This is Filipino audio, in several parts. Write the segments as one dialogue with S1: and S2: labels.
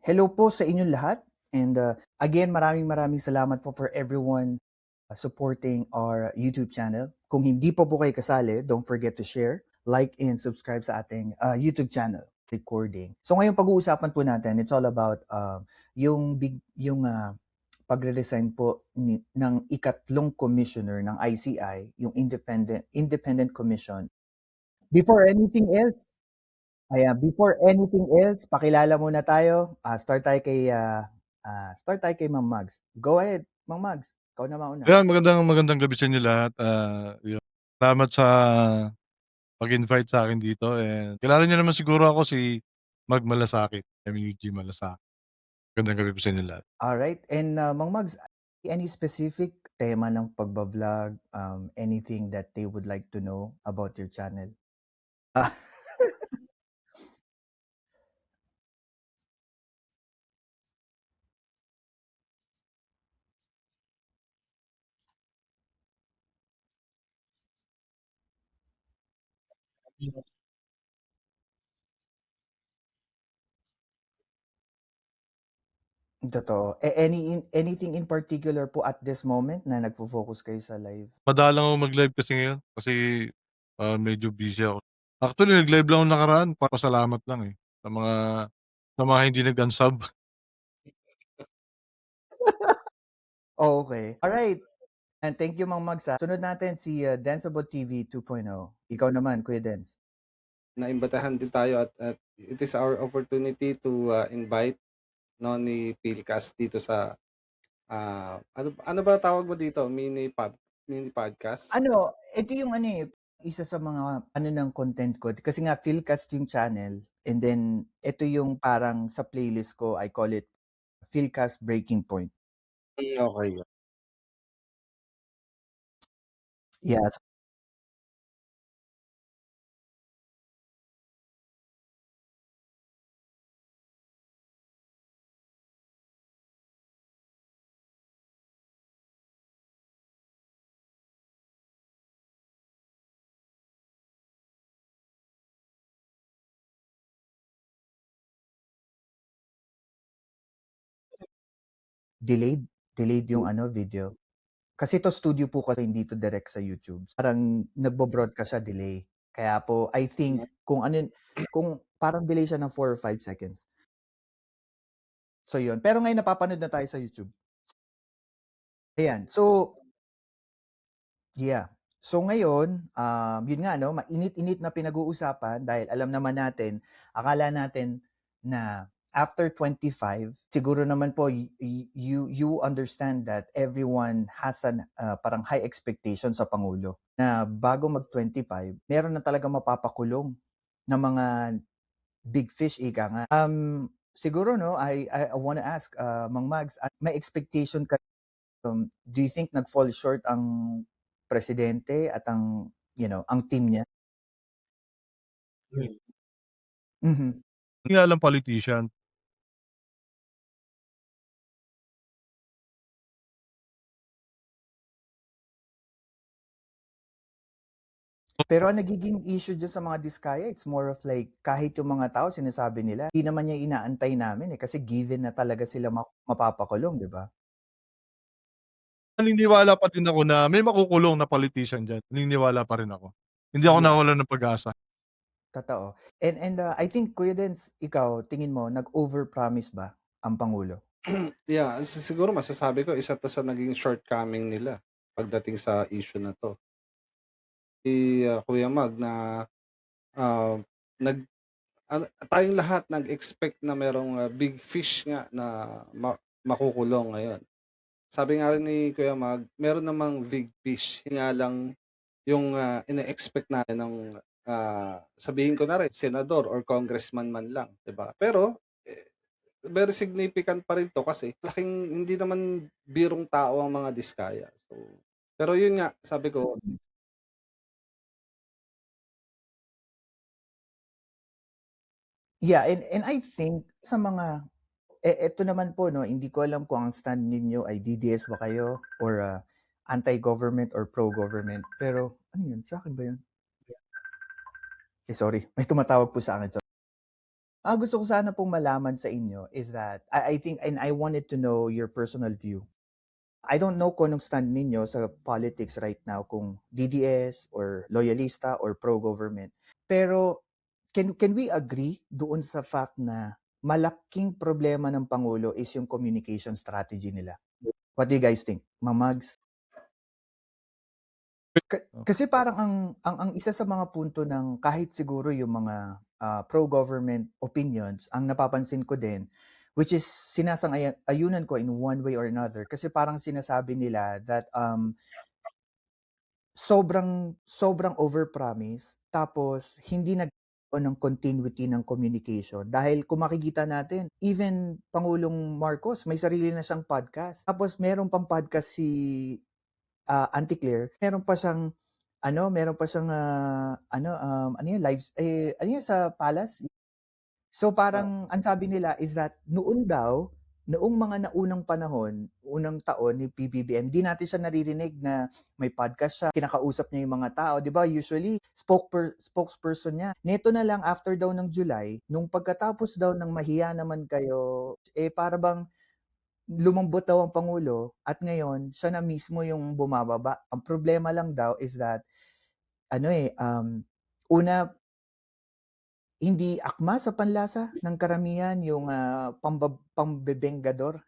S1: Hello po sa inyong lahat. And again, maraming salamat po for everyone supporting our YouTube channel. Kung hindi pa po kayo kasali, don't forget to share, like, and subscribe sa ating YouTube channel recording. So ngayon pag-uusapan po natin, it's all about yung pagre-resign po ng ikatlong commissioner ng ICI, yung Independent Commission. Before anything else, pakilala muna tayo. Start tayo kay Ma'am Mags. Go ahead, Ma'am Mags. Ikaw na mauna.
S2: Ayan, magandang gabi sa inyo lahat. Yun, salamat sa pag-invite sa akin dito, and kilala niyo naman siguro ako, si Mag Malasakit, MEG Malasakit. Magandang gabi po sa inyo lahat.
S1: Alright. And Ma'am Mags, any specific tema ng pagba-vlog, anything that they would like to know about your channel? Ah, totoo. Anything in particular po at this moment na nagfo-focus kayo sa live?
S2: Madalang ako mag-live kasi ngayon kasi, medyo busy ako. Actually, nag-live lang ako nakaraan, papasalamat lang, eh, sa mga hindi nag-unsub.
S1: Okay. Alright. And thank you, Ma'am Mags. Sunod natin si Danceable TV 2.0. Ikaw naman, Kuya Dance.
S3: Naimbitahan din tayo at it is our opportunity to invite ni Philcast dito sa ano ba tawag mo dito? Mini podcast?
S1: Ito yung isa sa mga ng content ko. Kasi nga, Philcast yung channel. And then, ito yung parang sa playlist ko, I call it Philcast Breaking Point.
S3: Okay.
S1: Yeah. Delayed yung video. Kasi to studio po kasi hindi to direct sa YouTube. Parang nagbo-broadcast siya delay. Kaya po, I think, kung parang delay siya ng 4 or 5 seconds. So, yun. Pero ngayon napapanood na tayo sa YouTube. Ayan. So, yeah. So ngayon, yun nga mainit-init na pinag-uusapan dahil alam naman natin, akala natin na after 25, siguro naman po you understand that everyone has an parang high expectation sa Pangulo na bago mag-25, meron na talaga mapapakulong na mga big fish, ika nga. Siguro I wanna ask Mang Mags, may expectation ka, do you think nag-fall short ang presidente at ang team niya? Mhm.
S2: Hindi nga lang politician.
S1: Pero ang nagiging issue diyan sa mga diskaya, it's more of like kahit yung mga tao sinasabi nila, hindi naman niya inaantay namin, kasi given na talaga sila mapapakulong, 'di ba?
S2: Naniniwala pa din ako na may makukulong na politician diyan, naniniwala pa rin ako. Hindi ako
S1: Yeah,
S2: nawawalan ng pag-asa.
S1: totoo. And I think Kuya Dens, ikaw tingin mo nag-overpromise ba ang pangulo?
S3: Yeah, siguro masasabi ko isa 'to sa naging shortcoming nila pagdating sa issue na 'to. Si Kuya Mag na ah, nag tayong lahat nag-expect na merong big fish nga na makukulong ngayon. Sabi nga rin ni Kuya Mag, meron namang big fish. Yun nga lang yung ine-expect natin ng sabihin ko na rin, senador or congressman man lang, 'di ba? Pero very significant pa rin 'to kasi hindi naman birong tao ang mga diskaya. So, pero yun nga, sabi ko,
S1: Yeah, and I think sa mga eto naman po hindi ko alam kung ang stand ninyo ay DDS ba kayo or anti-government or pro-government. Pero ano yun? Sa'kin ba yun? Sorry, may tumatawag po sa akin. Gusto ko sana pong malaman sa inyo is that I think and I wanted to know your personal view. I don't know kung anong stand ninyo sa politics right now, kung DDS or loyalista or pro-government. Pero can we agree doon sa fact na malaking problema ng Pangulo is yung communication strategy nila? What do you guys think? Mamags? Kasi parang ang isa sa mga punto ng kahit siguro yung mga pro-government opinions, ang napapansin ko din, which is sinasang-ayunan ko in one way or another, kasi parang sinasabi nila that sobrang overpromise, tapos hindi nagkaroon ng continuity ng communication. Dahil kung makikita natin, even Pangulong Marcos may sarili na siyang podcast. Tapos meron pang podcast si Auntie Claire, meron pa siyang, ano yun, lives ano yun sa palace? So,
S3: Oo.
S1: parang ang sabi nila is that noong mga naunang panahon, unang taon ni PBBM, di natin siya naririnig na may podcast siya, kinakausap niya yung mga tao, 'di ba? Usually, spokesperson niya. Neto na lang after daw ng July, nung pagkatapos daw ng mahiya naman kayo, para bang lumambot daw ang pangulo at ngayon siya na mismo yung bumababa. Ang problema lang daw is that una, hindi akma sa panlasa ng karamihan yung pambebengador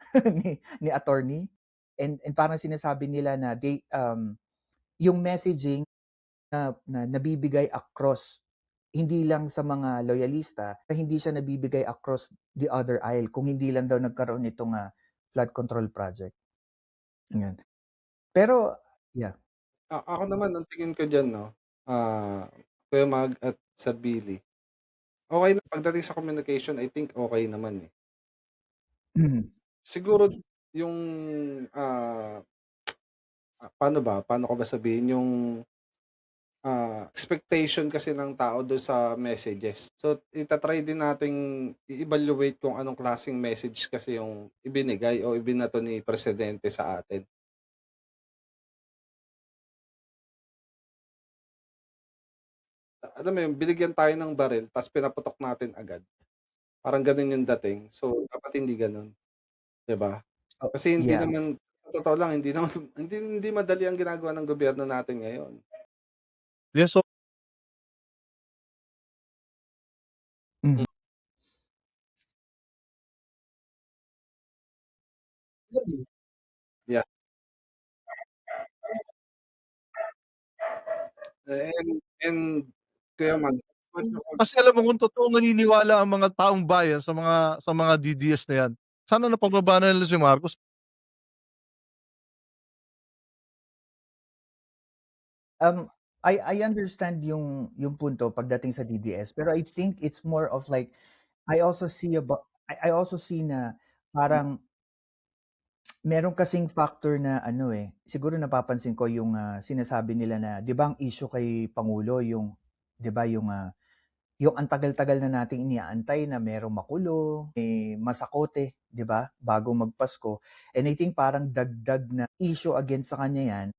S1: ni attorney. And parang sinasabi nila na yung messaging na nabibigay across hindi lang sa mga loyalista, hindi siya nabibigay across the other aisle kung hindi lang daw nagkaroon nitong flood control project. Yan. Pero yeah.
S3: Ako naman ang tingin ko diyan 'no, Kuya Mag at Sir Billy, okey na pagdating sa communication I think okey naman, eh.
S1: Mhm.
S3: Siguro yung, paano ko ba sabihin yung, expectation kasi ng tao dun sa messages. So, ita-try din nating i-evaluate kung anong klaseng message kasi yung ibinigay o ibinato ni presidente sa atin. Alam mo yun, binigyan tayo ng baril ta's pinaputok natin agad, parang ganun yung dating. So, dapat hindi ganun, 'di ba?
S1: Oh,
S3: Kasi hindi
S1: yeah.
S3: naman sa totoo lang hindi naman hindi madali ang ginagawa ng gobyerno natin ngayon.
S2: Yes, so
S1: Mhm.
S3: Yeah, and Kuya Mag,
S2: kasi alam mo kung totoong naniniwala ang mga taong bayan sa mga DDS na yan, sana napababa na nila si Marcos.
S1: Um, I understand yung punto pagdating sa DDS, pero I think it's more of like I also see na parang meron kasing factor na siguro napapansin ko yung sinasabi nila na 'di ba ang issue kay Pangulo yung 'di ba yung ang tagal-tagal na nating iniaantay na merong makulong, masakote, 'di ba, bago magpasko. And I think parang dagdag na issue against sa kanya 'yan.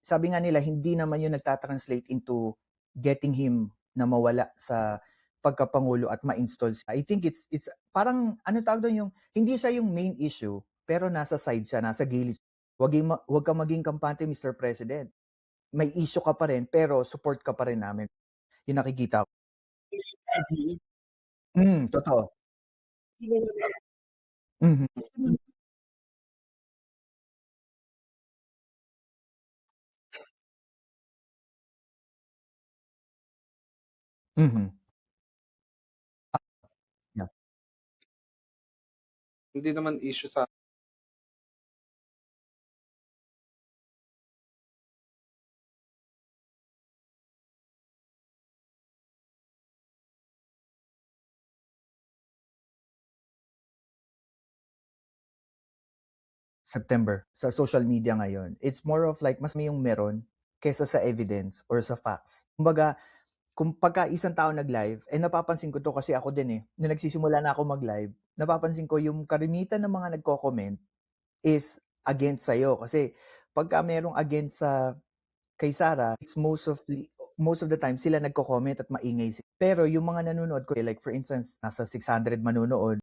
S1: Sabi nga nila hindi naman 'yun nagta-translate into getting him na mawala sa pagkapangulo at ma-install siya. I think it's parang tawag dun, yung hindi siya yung main issue, pero nasa side siya, nasa gilid. Wag kang maging kampante, Mr. President. May issue ka pa rin, pero support ka pa rin namin. Yung nakikita ko. Totoo. Mhm, mhm. Yeah.
S3: hindi naman issue sa
S1: September, sa social media ngayon, it's more of like mas may yung meron kaysa sa evidence or sa facts. Kumbaga, kung pagka isang tao nag-live, napapansin ko 'to kasi ako din, nung nagsisimula na ako mag-live, napapansin ko yung kalimitan ng mga nagko-comment is against sa'yo. Kasi pagka merong against sa kay Sarah, it's most of the time sila nagko-comment at maingay pero yung mga nanonood ko, like for instance, nasa 600 manonood.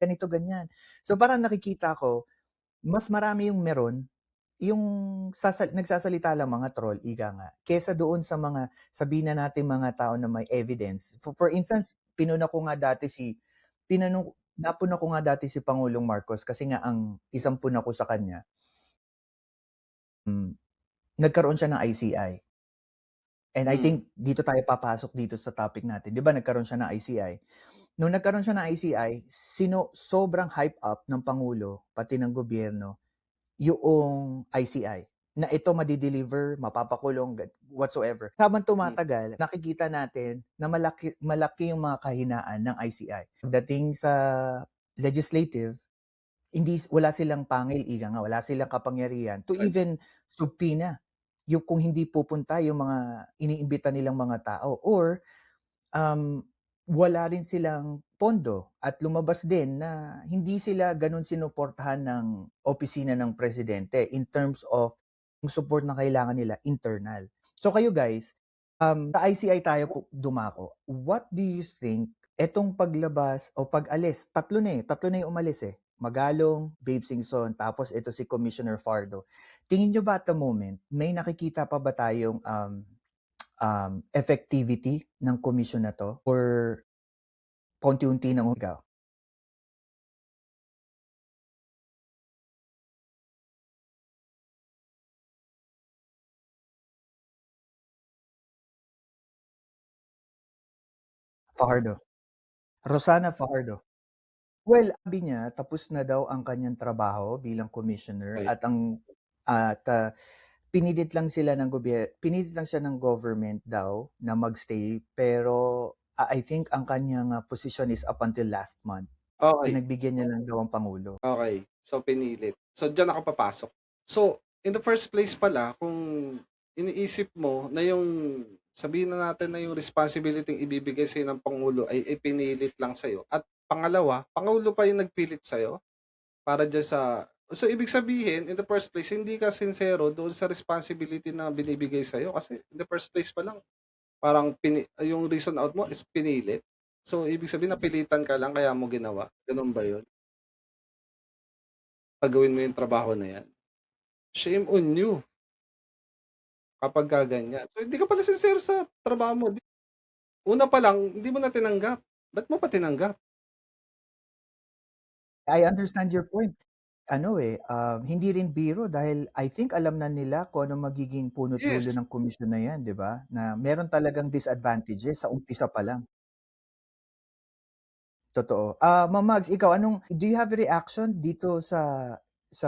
S1: Ganito, ganyan. So, parang nakikita ko, mas marami yung meron, yung nagsasalita lang mga troll, ika nga, kesa doon sa mga sabihin na natin mga tao na may evidence. For instance, napuna ko nga dati si Pangulong Marcos kasi nga ang isang puna ko sa kanya, nagkaroon siya ng ICI. And I think dito tayo papasok dito sa topic natin. 'Di ba nagkaroon siya ng ICI? Nung nagkaroon siya ng ICI, sobrang hype up ng pangulo pati ng gobyerno yung ICI na ito madi-deliver, mapapakulong, whatsoever. Habang tumatagal, nakikita natin na malaki yung mga kahinaan ng ICI. Pagdating sa legislative, wala silang pangil, ika nga, wala silang kapangyarihan to even subpoena yung kung hindi pupunta yung mga iniimbita nilang mga tao or wala rin silang pondo at lumabas din na hindi sila ganun sinuportahan ng opisina ng presidente in terms of yung support na kailangan nila internal. So kayo guys, sa ICI tayo dumako. What do you think etong paglabas o pag-alis? Tatlo na yung umalis eh. Magalong, Babe Singson, tapos ito si Commissioner Fardo. Tingin nyo ba at the moment, may nakikita pa ba tayong effectivity ng komisyon na to or paunti-unti nang ikaw? Fajardo. Rosana Fajardo. Well, sabi niya tapos na daw ang kanyang trabaho bilang commissioner
S3: Okey.
S1: at pinilit lang siya ng government daw na magstay pero I think ang kanyang position is up until last month.
S3: Okey.
S1: Pinagbigyan niya lang daw ang pangulo.
S3: Okay. So, pinilit. So, diyan ako papasok. So, in the first place pala, kung iniisip mo na yung sabihin na natin na yung responsibility ibibigay sa'yo ng Pangulo ay ipinilit lang sa'yo at pangalawa, Pangulo pa yung nagpilit sa'yo para diyan sa so, ibig sabihin, in the first place, hindi ka sincero doon sa responsibility na binibigay sa'yo kasi in the first place pa lang, parang yung reason out mo is pinilit. So, ibig sabihin napilitan ka lang kaya mo ginawa. Gano'n ba yun? Gagawin mo yung trabaho na yan. Shame on you kapagka ganyan. So, hindi ka pala sincere sa trabaho mo. Una pa lang, hindi mo na tinanggap. Ba't mo pa tinanggap?
S1: I understand your point. Hindi rin biro dahil I think alam na nila kung ano magiging punot dulo
S3: Yes.
S1: ng komisyon na yan, 'di ba? Na meron talagang disadvantages sa umpisa pa lang. Totoo. Ma'am Mags, ikaw do you have a reaction dito sa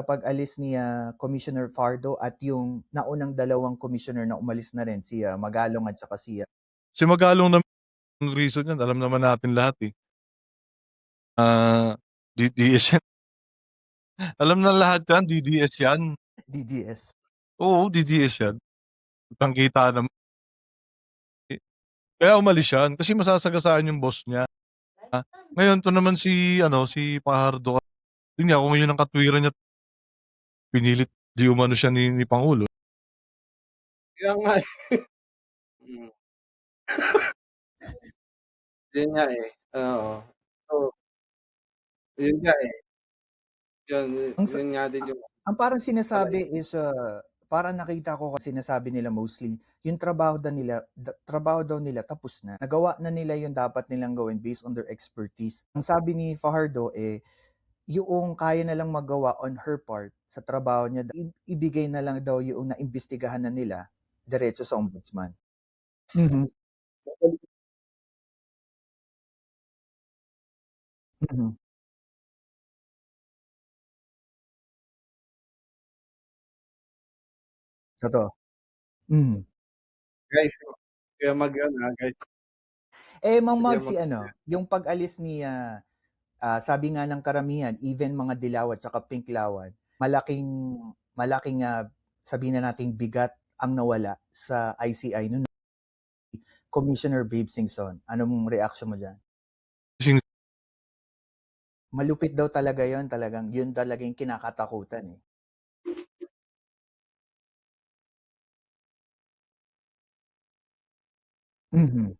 S1: pag-alis ni Commissioner Fardo at yung naunang dalawang commissioner na umalis na rin, si Magalong at saka si
S2: Si Magalong naman yung reason yan alam naman natin lahat, eh. DDS yan. Alam ng lahat yan, DDS yan.
S1: DDS?
S2: Oo, DDS yan. Kitang-kita naman, eh. Kaya umalis yan kasi masasagasaan yung boss niya. Ngayon 'to naman si Fajardo, yun nga kung yun ang katwiran niya, pinilit di umano siya ni Pangulo.
S3: Kaya nga, eh. Mm. Yun nga, eh. Oo. So, yun nga, eh. Yun,
S1: Ang
S3: yun nga din yung
S1: Ang parang
S3: pala
S1: sinasabi is, parang nakita ko kasi sinasabi nila mostly, yung trabaho daw nila tapos na. Nagawa na nila yung dapat nilang gawin based on their expertise. Ang sabi ni Fajardo, yung kaya na lang magawa on her part sa trabaho niya, ibigay na lang daw yung naimbestigahan na nila diretso sa ombudsman. Mhm, mhm, totoo. Mhm.
S3: guys, kaya mag-ano, guys.
S1: Ma'am
S3: Sige
S1: Mag, yung pag-alis ni sabi nga ng karamihan, even mga dilaw at saka pinklawan, malaking malaking sabihin na nating bigat ang nawala sa ICI noon. Commissioner Babe Singson. Anong reaction mo diyan?
S2: Sing
S1: Malupit daw talaga yun, talagang yun talaga yung kinakatakutan, eh. Mhm.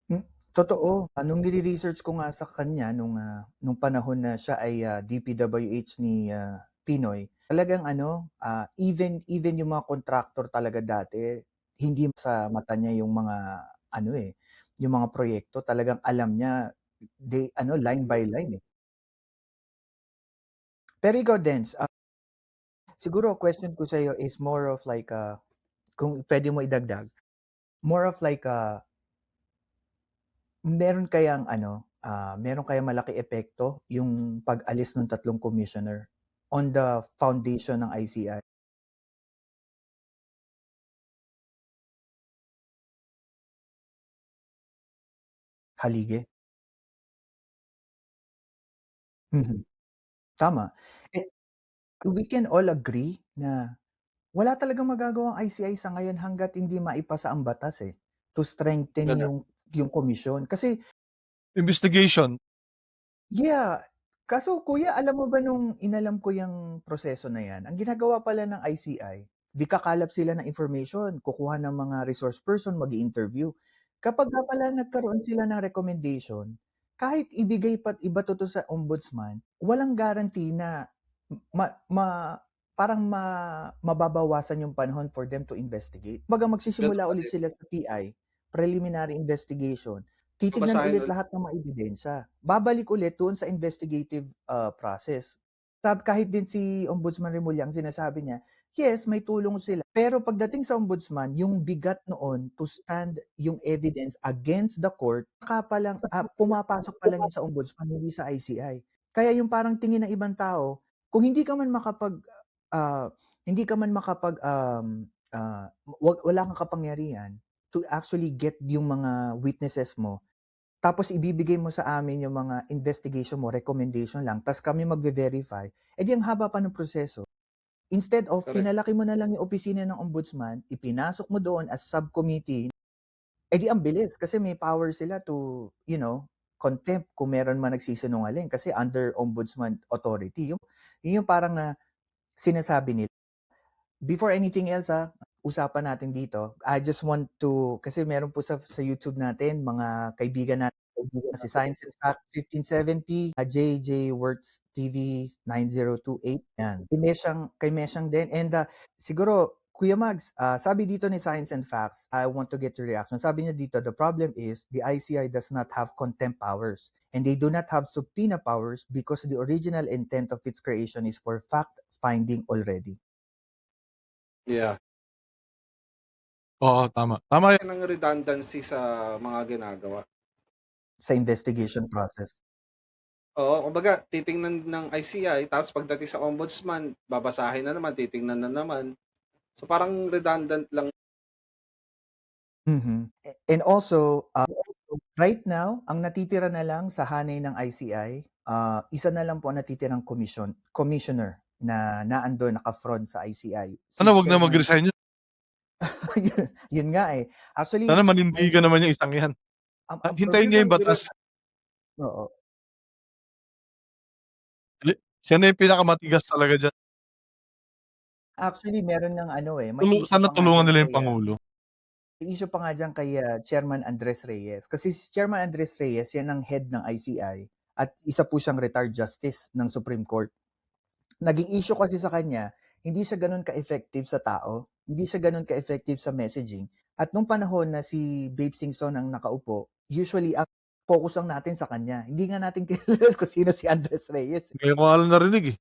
S1: Hmm, totoo. Nung nire-research ko nga sa kanya nung panahon na siya ay, DPWH ni, Pinoy, talagang ano, even yung mga contractor talaga dati, hindi sa mata niya yung mga ano, eh, yung mga proyekto talagang alam niya, ano, line by line, eh. Pero ikaw Dens, siguro question ko sa'yo is more of like, kung puwede mo idagdag, more of like, meron kayang malaki epekto yung pag-alis ng tatlong commissioner on the foundation ng ICI? Haligi? Mhm, tama. Eh, we can all agree na wala talagang magagawa ang ICI sa ngayon hangga't hindi maipasa ang batas, eh, to strengthen
S3: Gano'n.
S1: yung komisyon. Kasi
S2: Investigation.
S1: yeah, kaso kuya alam mo ba nung inalam ko yung proseso na yan, ang ginagawa pala ng ICI, 'di kakalap sila ng information, kukuha ng mga resource person, mag-i-interview. Kapag nga pala nagkaroon sila ng recommendation, kahit ibigay pa't ibato 'to sa ombudsman, walang guarantee na ma ma parang mababawasan yung panahon for them to investigate. Kumbaga
S3: Gano'n
S1: magsisimula
S3: kasi,
S1: ulit sila sa PI, preliminary investigation. Titignan
S3: babasahin
S1: ulit
S3: ulit.
S1: lahat ng mga ebidensya. Babalik ulit doon sa investigative, process. Kahit din si Ombudsman Remulla ang sinasabi niya, yes, may tulong sila. Pero pagdating sa ombudsman, yung bigat noon to stand yung evidence against the court, saka palang, pumapasok pa lang yun sa ombudsman, hindi sa ICI. Kaya yung parang tingin ng ibang tao, kung ah, hindi ka man makapag, wala kang kapangyarihan to actually get yung mga witnesses mo, tapos ibibigay mo sa amin yung mga investigation mo, recommendation lang, ta's kami magve-verify, di ang haba pa ng proseso. Instead of
S3: Correct.
S1: pinalaki mo na lang yung opisina ng ombudsman, ipinasok mo doon as subcommittee, di ang bilis kasi may power sila to, contempt kung meron man nagsisinungaling kasi under ombudsman authority. Yun yung parang, sinasabi nila. Before anything else, usapan natin dito, I just want to kasi meron po sa YouTube natin mga kaibigan natin, si Science and Fact 1570, JJ Works TV 9028, yan. Kay Mesyang din and, siguro Kuya Mags, sabi dito ni Science and Facts, I want to get your reaction. Sabi niya dito, "The problem is the ICI does not have contempt powers and they do not have subpoena powers because the original intent of its creation is for fact finding already."
S3: Yeah.
S2: Oo, tama. Tama yan.
S3: Ng redundancy sa mga ginagawa.
S1: Sa investigation process.
S3: Oo, kumbaga titingnan ng ICI tapos pagdating sa ombudsman, babasahin na naman, titingnan na naman. So parang redundant lang.
S1: Mhm. And also, right now, ang natitira na lang sa hanay ng ICI, isa na lang po ang natitirang commissioner na naandun naka-front sa ICI,
S2: Sana
S1: si
S2: 'wag na
S1: Chairman.
S2: mag-resign yun.
S1: Yun nga, eh.
S2: Sana
S1: Actually,
S2: manindigan naman yung isang yan.
S1: ang
S2: Hintayin
S3: Kasi
S2: niya yung
S3: nag-re
S2: batas.
S1: oo.
S2: Siya na yung pinakamatigas talaga diyan.
S1: Actually, meron ng ano, eh, may issue
S2: Sana
S1: pa nga
S2: tulungan
S1: diyan
S2: nila yung
S1: kay,
S2: pangulo.
S1: Chairman Andres Reyes. Kasi si Chairman Andres Reyes, yan ang head ng ICI at isa po siyang retired justice ng Supreme Court. Naging issue kasi sa kanya, hindi siya gano'n ka-effective sa tao, hindi siya gano'n ka-effective sa messaging. At nung panahon na si Babe Singson ang nakaupo, usually ang focus lang natin sa kanya. Hindi nga natin kilala kung sino si Andres Reyes.
S2: Ngayon ko nga lang narinig, eh.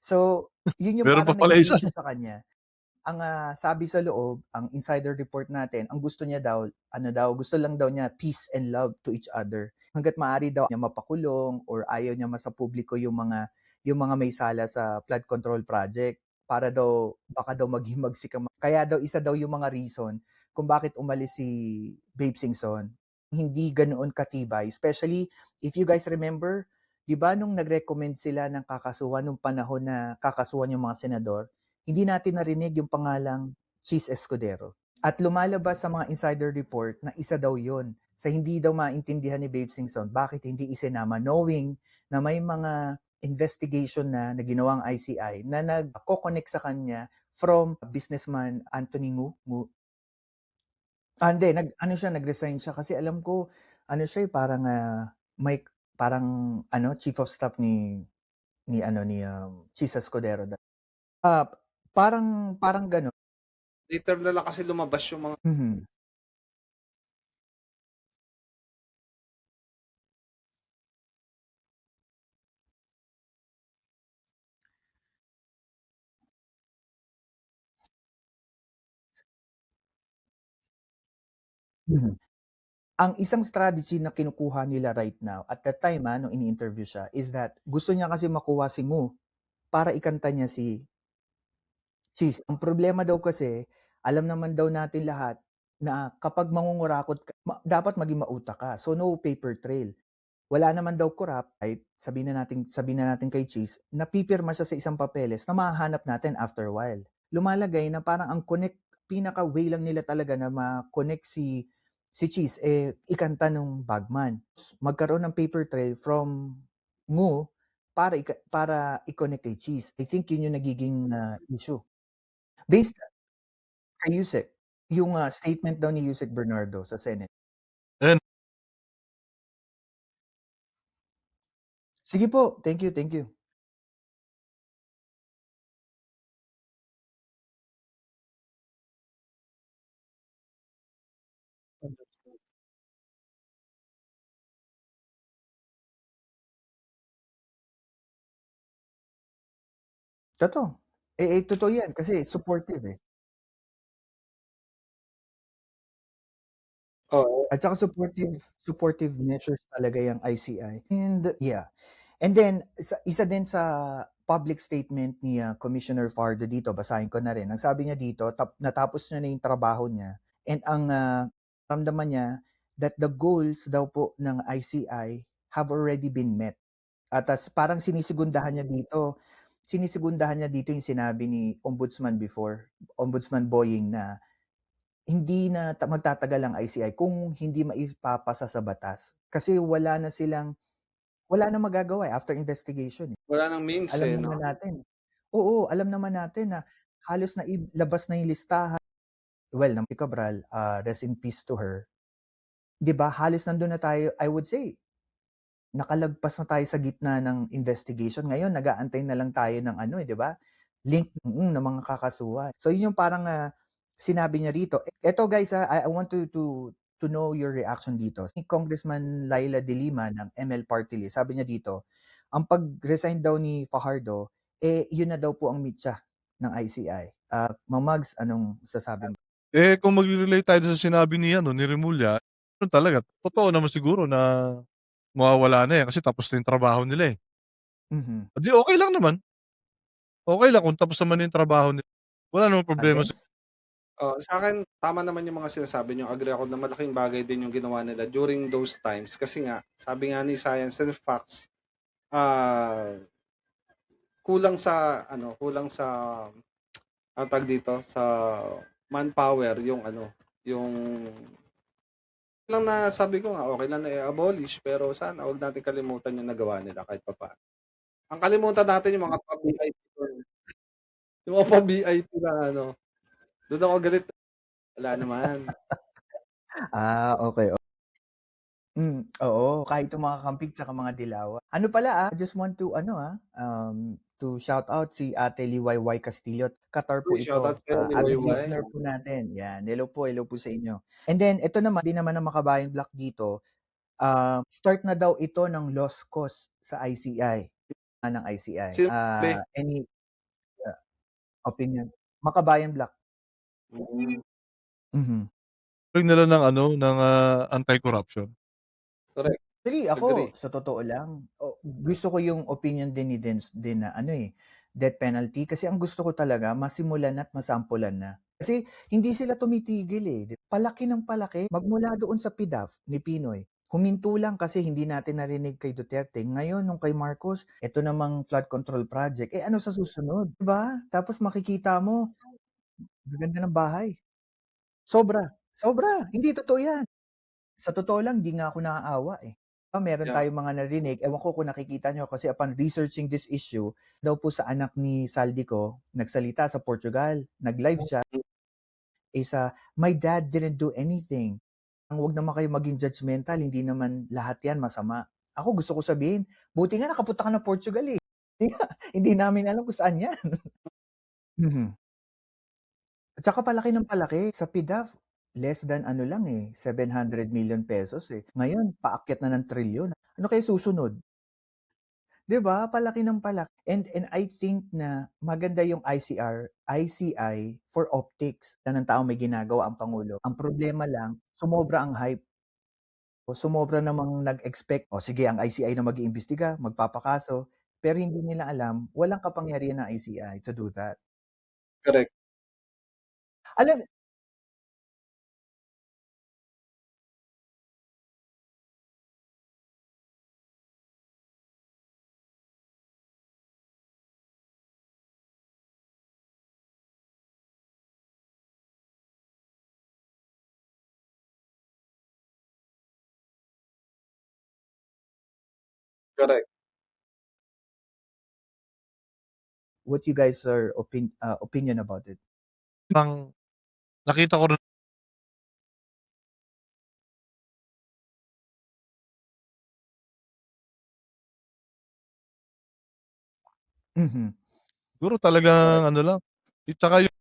S1: So, yun yung
S2: Meron pa
S1: parang
S2: pala
S1: naging
S2: isa.
S1: issue sa kanya. Ang, sabi sa loob, ang insider report natin, ang gusto niya daw, gusto lang daw niya peace and love to each other. Hangga't maaari daw niya mapakulong or ayaw niya masa publiko yung mga may sala sa flood control project para daw baka daw maghimagsik ang kaya daw isa daw yung mga reason kung bakit umalis si Babe Singson. Hindi ganoon katibay, especially if you guys remember 'Di ba nung nag-recommend sila ng kakasuhan nung panahon na kakasuhan yung mga senador, hindi natin narinig yung pangalang Cheese Escudero. At lumalabas sa mga insider report na isa daw yon sa hindi daw maintindihan ni Babe Singson bakit hindi isinama knowing na may mga investigation na ginawang ICI na nagko-connect sa kanya from businessman Anthony Ngu. Hindi, nag-ano siya, nag-resign siya kasi alam ko, ano siya, parang, may parang ano, chief of staff ni Chis Escudero Ah, parang gano'n.
S3: Later na lang kasi lumabas yung mga
S1: Mhm. Mhm. Ang isang strategy na kinukuha nila right now, at that time, nung ini-interview siya, is that gusto niya kasi makuha si Ngu para ikanta niya si Cheese. Ang problema daw kasi, alam naman daw natin lahat na kapag mangungurakot ka, dapat maging mautak ka. So, no paper trail. Wala naman daw corrupt, kahit sabihin na natin kay Cheese, napipirma siya sa isang papeles na mahahanap natin after a while. Lumalagay na parang ang pinaka-way lang nila talaga na ma-connect si Cheese, ikanta nung Bagman. Magkaroon ng paper trail from Ngu para i-connect kay Cheese. I think yun yung nagiging issue. Based kay Yusek, yung statement daw ni Yusek Bernardo sa Senate.
S2: Ayun,
S1: Sige po, thank you, thank you. Totoo. Totoo yan kasi supportive, eh.
S3: oo,
S1: At saka supportive measures talaga yang ICI. And yeah. And then isa din sa public statement ni Commissioner Fardo dito, basahin ko na rin. Ang sabi niya dito, natapos niya na yung trabaho niya and ang ramdaman niya that the goals daw po ng ICI have already been met. At parang sinisigundahan niya dito yung sinabi ni Ombudsman before, Ombudsman Boying, na hindi na magtatagal ang ICI kung hindi maipapasa sa batas. Kasi wala na magagawa, after investigation, eh.
S3: wala ng means,
S1: Alam
S3: eh, 'no?
S1: naman natin, oo, alam naman natin na halos nailabas na yung listahan, well, ng Cabral, rest in peace to her. 'Di ba, halos nandun na tayo, I would say, nakalagpas na tayo sa gitna ng investigation. Ngayon nag-aantay na lang tayo ng ano, 'di ba, link ng mga kakasuhan. So yun yung parang, sinabi niya rito. Eto guys, I want to know your reaction dito. Si Congressman Laila De Lima ng ML Party List, sabi niya dito, ang pag-resign daw ni Fajardo, yun na daw po ang mitya ng ICI. Ma'am Mags, anong sasabi mo?
S2: kung magre-relate tayo dun sa sinabi ni ano, ni Remulla, yun talaga, totoo naman siguro na mawawala na yan kasi tapos na yung trabaho nila, eh.
S1: Mhm.
S2: Di okey lang naman, okey lang kung tapos naman na yung trabaho nila. Wala namang problema sa
S1: Against?
S3: Sa'kin tama naman yung mga sinasabi niyo, agree ako na malaking bagay din yung ginawa nila during those times kasi nga, sabi nga ni Science and Facts, ah, kulang sa anong tawag dito, sa manpower yung ano, yung lang na sabi ko nga, okey lang na i-abolish pero sana wag natin kalimutan yung nagawa nila kahit papaano. Ang kalimutan natin yung mga pa-VIP dun, yung mga pa-VIP na ano, dun ako galit, wala naman.
S1: Okay. Oo, kahit yung mga kampig tsaka mga dilawan. Ano pala, just want to ano, to shout out si Ate Liwayway Castillo. Qatar po
S3: Uy, shoutout
S1: ito,
S3: sa'yo ni
S1: avid
S3: Wayway.
S1: listener po natin. Yan, hello po sa inyo. And then ito naman, sabi naman ng Makabayan Black dito, start na daw ito ng lost cause sa ICI, ng ICI.
S3: Sino be?
S1: Any ah, opinion? Makabayan Black.
S3: Mm,
S1: Mhm.
S2: nila ng ano, ng, anti-corruption.
S3: correct,
S1: Actually,
S3: agree.
S1: ako sa totoo lang, gusto ko yung opinion din ni Dens din na ano, death penalty, kasi ang gusto ko talaga masimulan at masampulan na. Kasi hindi sila tumitigil, eh, palaki ng palaki magmula doon sa PDAF ni Pinoy. Huminto lang kasi hindi natin narinig kay Duterte. Ngayon nung kay Marcos, eto namang flood control project, eh, ano sa susunod, 'di ba? Tapos makikita mo, gaganda ng bahay. Sobra, sobra, hindi totoo 'yan. Sa totoo lang 'di nga ako naaawa, eh. Meron
S3: Yeah.
S1: tayong mga narinig, ewan ko kung nakikita niyo kasi upon researching this issue, daw po sa anak ni Saldico, nagsalita sa Portugal, nag-live siya, "My dad didn't do anything. Ang wag naman kayo maging judgmental, hindi naman lahat 'yan masama." Ako gusto ko sabihin, buti nga nakapunta ka ng Portugal, eh. Hindi namin alam kung saan 'yan. Mhm. At saka palaki ng palaki, sa PDAF less than ano lang, eh, 700 million pesos, eh. Ngayon paakyat na ng trilyon. Ano kaya susunod? 'Di ba, palaki ng palaki and I think na maganda yung ICI for optics na ng taong may ginagawa ang pangulo. Ang problema lang, sumobra ang hype. O sumobra namang nag-expect, o sige ang ICI na mag-iimbestiga, magpapakaso, pero hindi nila alam, walang kapangyarihan ng ICI to do that.
S3: Correct.
S1: Alam
S3: Correct.
S1: what you guys are opinion about it?
S2: Parang nakita ko rin
S1: Mhm.
S2: siguro
S3: Correct.
S2: talagang ano lang, tsaka yung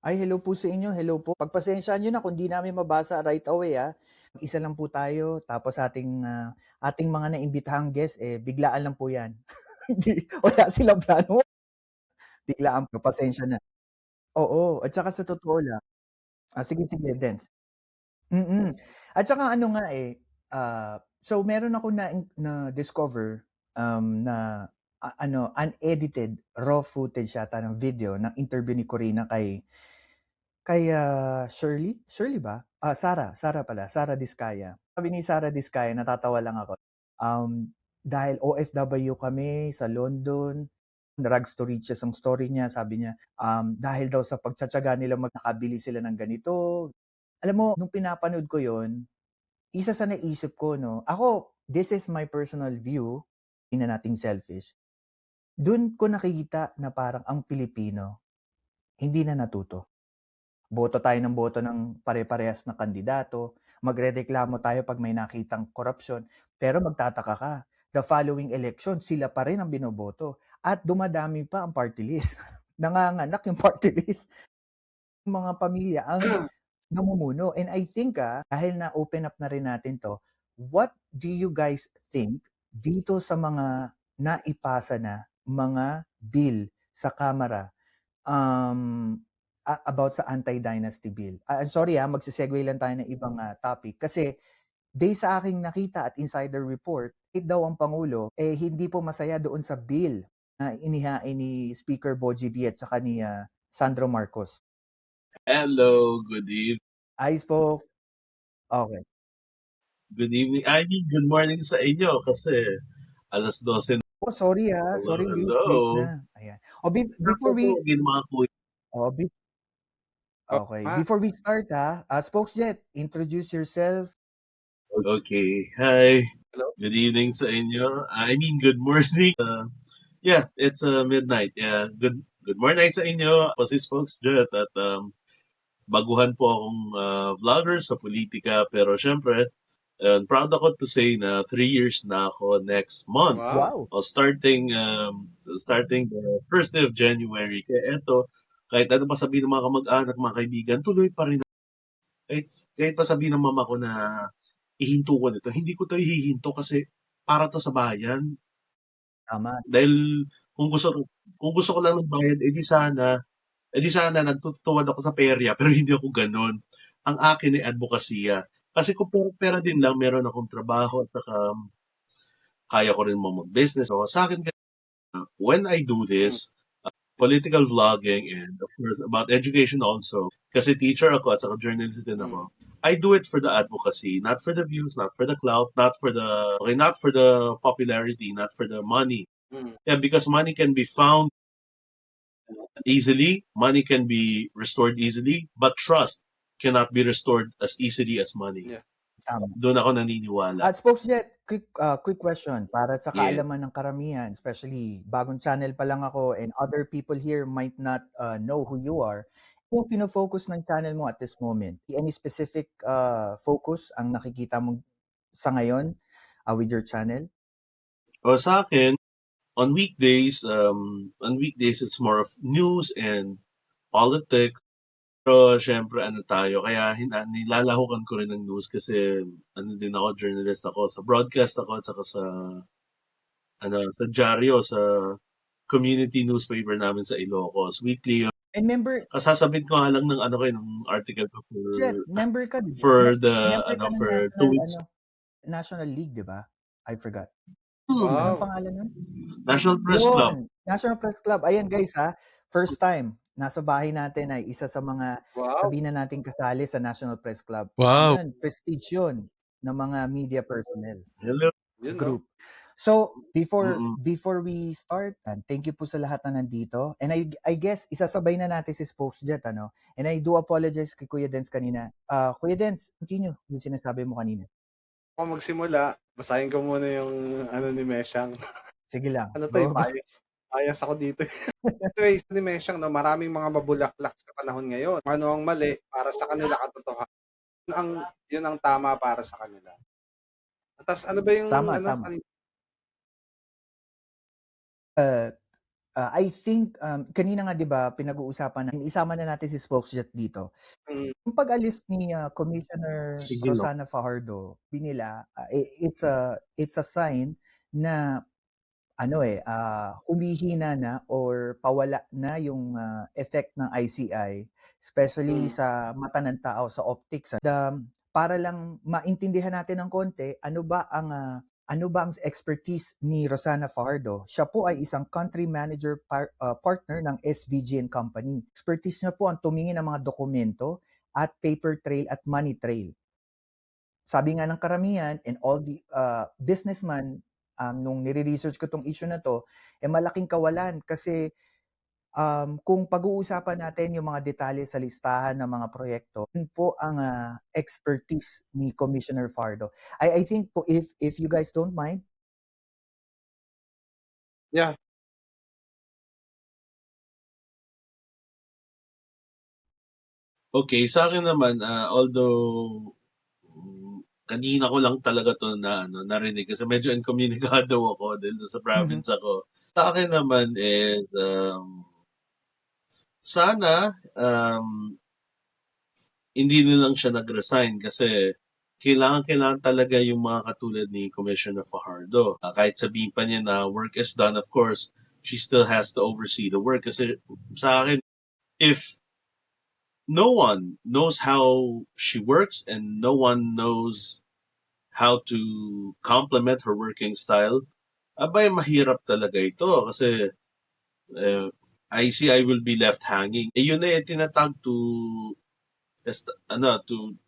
S1: Ay, hello po sa inyo, hello po. Pagpasensyahan niyo na kung di namin mabasa right away, Isa lang po tayo tapos ating mga naimbitahang guest, eh, biglaan lang po 'yan. Hindi wala silang plano, biglaan po, pasensya na. Oo, at saka sa totoo lang sige, sige, Dens. At saka ano nga, eh, so meron akong na-discover, na unedited raw footage yata ng video ng interview ni Corina kay Shirley? Shirley ba? Sarah pala, Sarah Diskaya. Sabi ni Sarah Diskaya, natatawa lang ako, dahil OFW kami sa London, rags to riches ang story niya, sabi niya, dahil daw sa pagtitiyaga nila nakabili sila ng ganito. Alam mo, nung pinapanood ko yon, isa sa naisip ko 'no, ako, this is my personal view, hindi na nating selfish. Dun ko nakikita na parang ang Pilipino, hindi na natuto. Boto tayo ng boto ng pare-parehas na kandidato, magrereklamo tayo 'pag may nakitang korapsyon, pero magtataka ka, the following election sila pa rin ang binoboto at dumadami pa ang party list. Nanganganak yung party list. Mga pamilya ang namumuno, and I think, dahil na-open up na rin natin 'to, what do you guys think dito sa mga naipasa na mga bill sa Kamara, um, about sa anti-dynasty bill? I'm sorry, magse-segue lang tayo ng ibang, topic kasi based sa aking nakita at insider report, kahit daw ang pangulo, eh, hindi po masaya doon sa bill na inihain ni Speaker Bogie D at saka ni, Sandro Marcos.
S4: Hello, good evening.
S1: Ayos po. Okay.
S4: Good evening. I mean, good morning sa inyo kasi alas 12 na.
S1: Oh, sorry,
S4: Hello,
S1: sorry, late
S4: hello.
S1: na, ayan. O before
S4: Ako po,
S1: we
S4: mga kuya.
S1: oh, be
S3: Oo
S1: okay,
S3: nga.
S1: before we start, Spokesjet, introduce yourself.
S4: Okay, hi.
S3: Hello?
S4: Good evening sa inyo. I mean, good morning. Yeah, it's midnight. Yeah, good morning sa inyo. Po si Spokes Jet at baguhan po akong vlogger sa politika pero syempre, proud ako to say na 3 years na ako next month.
S3: Wow.
S1: Wow!
S4: Starting the first day of January. Kaya eto, kahit ano pa sabihin ng mga kamag-anak, mga kaibigan, tuloy pa rin. Kahit pa sabihin ng mama ko na ihinto ko nito, hindi ko to ihihinto kasi para to sa bayan.
S1: Tama.
S4: Dahil kung gusto ko lang ng bayan, edi sana nagtutuwad ako sa perya, pero hindi ako ganon. Ang akin ay advokasya. Kasi kung pera din lang, meron akong trabaho at saka kaya ko rin mag-business. So, sa akin, when I do
S3: Hmm.
S4: this, political vlogging, and of course about education also. Kasi teacher ako at saka journalist din
S3: Mm.
S4: ako. I do it for the advocacy, not for the views, not for the clout, not for the popularity, not for the money.
S3: Mm.
S4: Yeah, because money can be found easily, money can be restored easily, but trust cannot be restored as easily as money.
S3: Yeah.
S1: Tama.
S4: Doon ako naniniwala.
S1: At Spokesjet, quick question para sa
S4: Yes.
S1: kaalaman ng karamihan, especially bagong channel pa lang ako and other people here might not know who you are. Yung pino-focus ng channel mo at this moment, any specific focus ang nakikita mo sa ngayon with your channel?
S4: O sa akin, on weekdays it's more of news and politics. Pero syempre ano tayo, kaya nilalahukan ko rin ng news kasi ano din ako, journalist ako, sa broadcast ako at saka sa dyaryo, sa community newspaper namin sa Ilocos. Weekly yun.
S1: And member,
S4: Kasasabit ko nga lang ng ng article ko
S1: Jet, member ka, di ba?
S4: for the
S1: Member ka ng
S4: for 2
S1: National,
S4: weeks.
S1: National League, di ba? I forgot.
S4: Hmm.
S1: Anong
S3: Wow.
S1: pangalan nun?
S4: National Press Club.
S1: Yun, National Press Club. Ayan guys ha, first time nasa bahay natin ay isa sa mga
S3: Wow.
S1: sabihin na nating kasali sa National Press Club.
S2: Wow.
S1: Yun, prestige yun ng mga media personnel
S4: Hello.
S3: Yun, no?
S1: group. So, before
S4: Mm-mm.
S1: we start, thank you po sa lahat na nandito. And I guess isasabay na natin si Spokesjet, ano? And I do apologize kay Kuya Dens kanina. Kuya Dens, continue yung sinasabi mo kanina.
S3: Ako magsimula, basahin ko muna yung ni Meshang.
S1: Sige lang.
S3: Ano to,
S1: Go.
S3: bias. Bias ako dito. Anyway, ni Meshang, no, maraming mga mabulaklak sa panahon ngayon. Ano ang mali para sa kanila katotohanan? Yun ang tama para sa kanila. Tapos ano ba yung
S1: Tama. I think kanina nga 'di ba pinag-uusapan na isama na natin si Spokesjet dito.
S3: Mm.
S1: Yung pag-alis ni Commissioner
S4: Sige, no.
S1: Rosana Fajardo, binila it's a sign na humihina na or pawala na yung effect ng ICI, especially sa mata ng tao sa optics. Para lang maintindihan natin ng konti, ano ba ang expertise ni Rosana Fajardo? Siya po ay isang country manager partner ng SVG & Company. Expertise niya po ang tumingin ng mga dokumento at paper trail at money trail. Sabi nga ng karamihan and all the businessman, nung nire-research ko tong issue na to, malaking kawalan kasi kung pag-uusapan natin yung mga detalye sa listahan ng mga proyekto, yun po ang expertise ni Commissioner Fajardo. I think po if you guys don't mind.
S3: Yeah.
S4: Okay, sa akin naman, although kanina ko lang talaga to narinig kasi medyo incommunicado ako dahil sa province ako. Sa akin naman is sana hindi na lang siya nag-resign kasi kailangan talaga yung mga katulad ni Commissioner Fajardo. Kahit sabihin pa niya na work is done, of course, she still has to oversee the work. Kasi sa akin, if no one knows how she works and no one knows how to complement her working style, abay mahirap talaga ito kasi ICI will be left hanging. Yun na tinatag to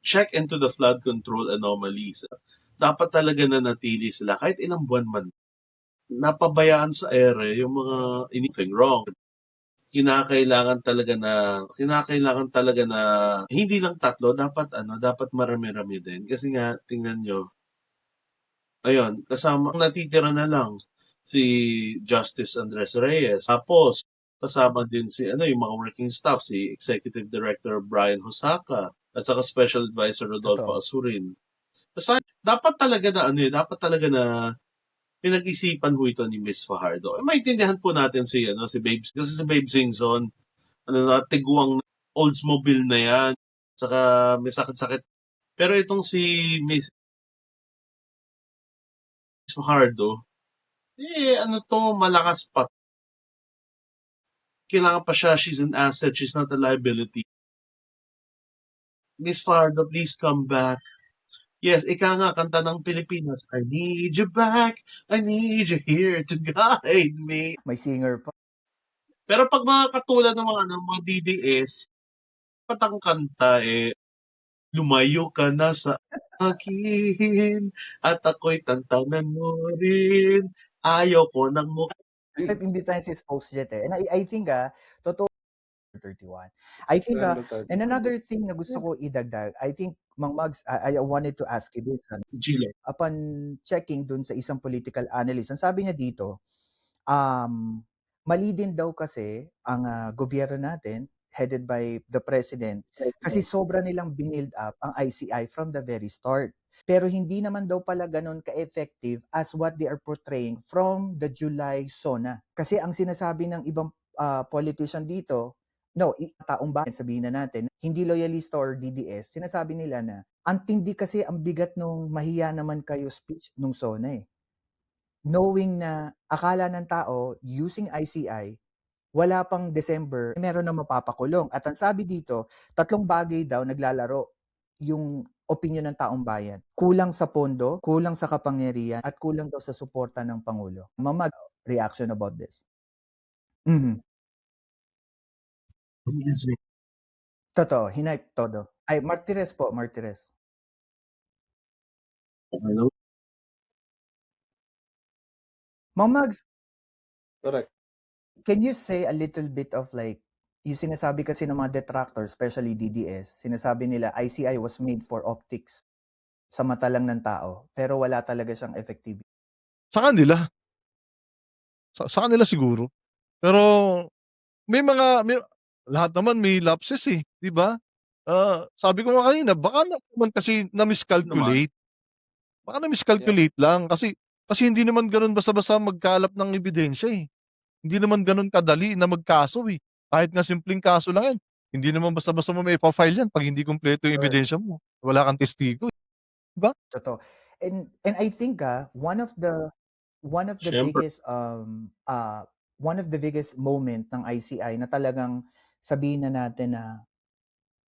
S4: check into the flood control anomalies. Dapat talaga nanatili sila kahit ilang buwan man. Napabayaan sa ere yung mga anything wrong. Kinakailangan talaga na hindi lang tatlo, dapat marami-rami din. Kasi nga, tingnan nyo, ayun, natitira na lang si Justice Andres Reyes. Tapos, kasama din yung mga working staff, si Executive Director Brian Hosaka, at saka Special Advisor Rodolfo Asurin. Dapat talaga na pinag-isipan ho ito ni Miss Fajardo. Maintindihan po natin si Babes, kasi si Babes Singson, tiguang Oldsmobile na yan, saka may sakit-sakit. Pero itong si Miss Fajardo, malakas pa. Kailangan pa siya, she's an asset, she's not a liability. Miss Fajardo, please come back. Yes, ika nga, kanta ng Pilipinas. I need you back, I need you here to guide me.
S1: May singer pa.
S4: Pero 'pag mga katulad ng mga ano, mga DDS, patang kanta, lumayo ka na sa akin at ako'y tantanan mo rin, ayaw ko ng
S1: Imbitahin si Spokesjet eh. And I think totoo 31. I think
S3: December
S1: and
S3: 30.
S1: another thing na gusto ko idagdag, I think Mang Mags, I wanted to ask you this.
S4: Gilo.
S1: Upon checking dun sa isang political analyst, ang sabi niya dito, mali din daw kasi ang gobyerno natin headed by the president kasi sobra nilang binild up ang ICI from the very start. Pero hindi naman daw pala ganun ka-effective as what they are portraying from the July SONA. Kasi ang sinasabi ng ibang politician dito, no, taong bayan sabihin na natin, hindi loyalista or DDS, sinasabi nila na ang tindi kasi ang bigat nung mahiya naman kayo speech nung SONA eh. Knowing na akala ng tao using ICI, wala pang December, meron na mapapakulong. At ang sabi dito, 3 bagay daw naglalaro yung opinyon ng taong bayan. Kulang sa pondo, kulang sa kapangyarihan, at kulang daw sa suporta ng Pangulo. Mamag, reaction about this? Mhm. Totoo, hinipe todo. Ay, Martires po, Martires.
S4: Hello?
S1: Mamags,
S3: Correct.
S1: can you say a little bit of like, yung sinasabi kasi ng mga detractors, especially DDS, sinasabi nila ICI was made for optics sa mata lang ng tao, pero wala talaga siyang effectivity.
S2: Sa kanila. Sa kanila siguro. Pero lahat naman may lapses, 'di ba? Sabi ko nga kanina baka naman kasi
S4: Naman.
S2: na-miscalculate. Baka
S3: Yeah.
S2: na-miscalculate lang kasi hindi naman gano'n basta-basta magkalap ng ebidensya, Hindi naman gano'n kadali na magkaso, Kahit nga simpleng kaso lang 'yan, hindi naman basta-basta mo maifa-file 'yan 'pag hindi kumpleto yung
S3: Correct.
S2: ebidensya mo, wala kang testigo, 'di ba?
S1: Totoo. And I think one of the
S4: Siyempre.
S1: biggest moment ng ICI na talagang sabihin na natin na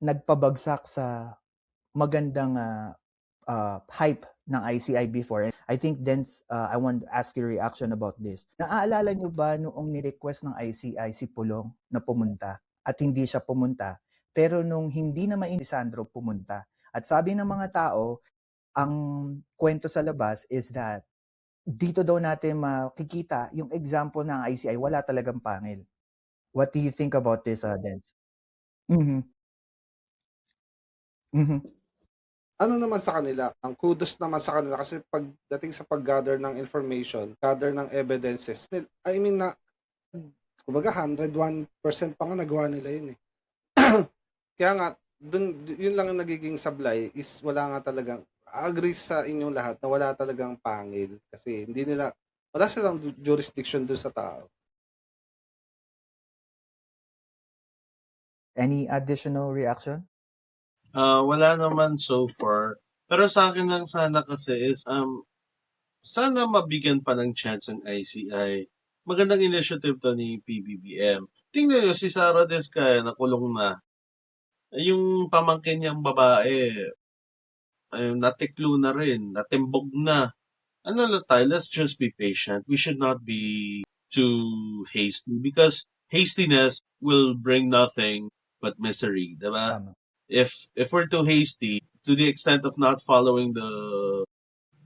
S1: nagpabagsak sa magandang hype ng ICI before. I think I want to ask your reaction about this. Naaalala nyo ba noong ni-request ng ICI si Pulong na pumunta at hindi siya pumunta, pero nung hindi na si Sandro pumunta. At sabi ng mga tao, ang kwento sa labas is that dito daw natin makikita yung example ng ICI, wala talagang pangil. What do you think about this, Dens? Mhm. Mhm.
S3: Ano naman sa kanila, ang kudos naman sa kanila kasi pagdating sa pag-gather ng information, gather ng evidences, I mean na, kumbaga 101% pa nga nagawa nila yun eh. Kaya nga, yun lang ang nagiging sablay is wala nga talagang, agree sa inyong lahat na wala talagang pangil kasi wala silang jurisdiction doon sa tao.
S1: Any additional reaction?
S4: Wala naman so far. Pero sa akin lang sana kasi is, sana mabigyan pa ng chance ang ICI. Magandang initiative to ni PBBM. Tingnan nyo, si Sara Descaya nakulong na. Yung pamangkin niyang babae, natiklo na rin, natimbog na. Ano lang tayo, let's just be patient. We should not be too hasty because hastiness will bring nothing but misery, diba?
S1: Tama.
S4: If we're too hasty to the extent of not following the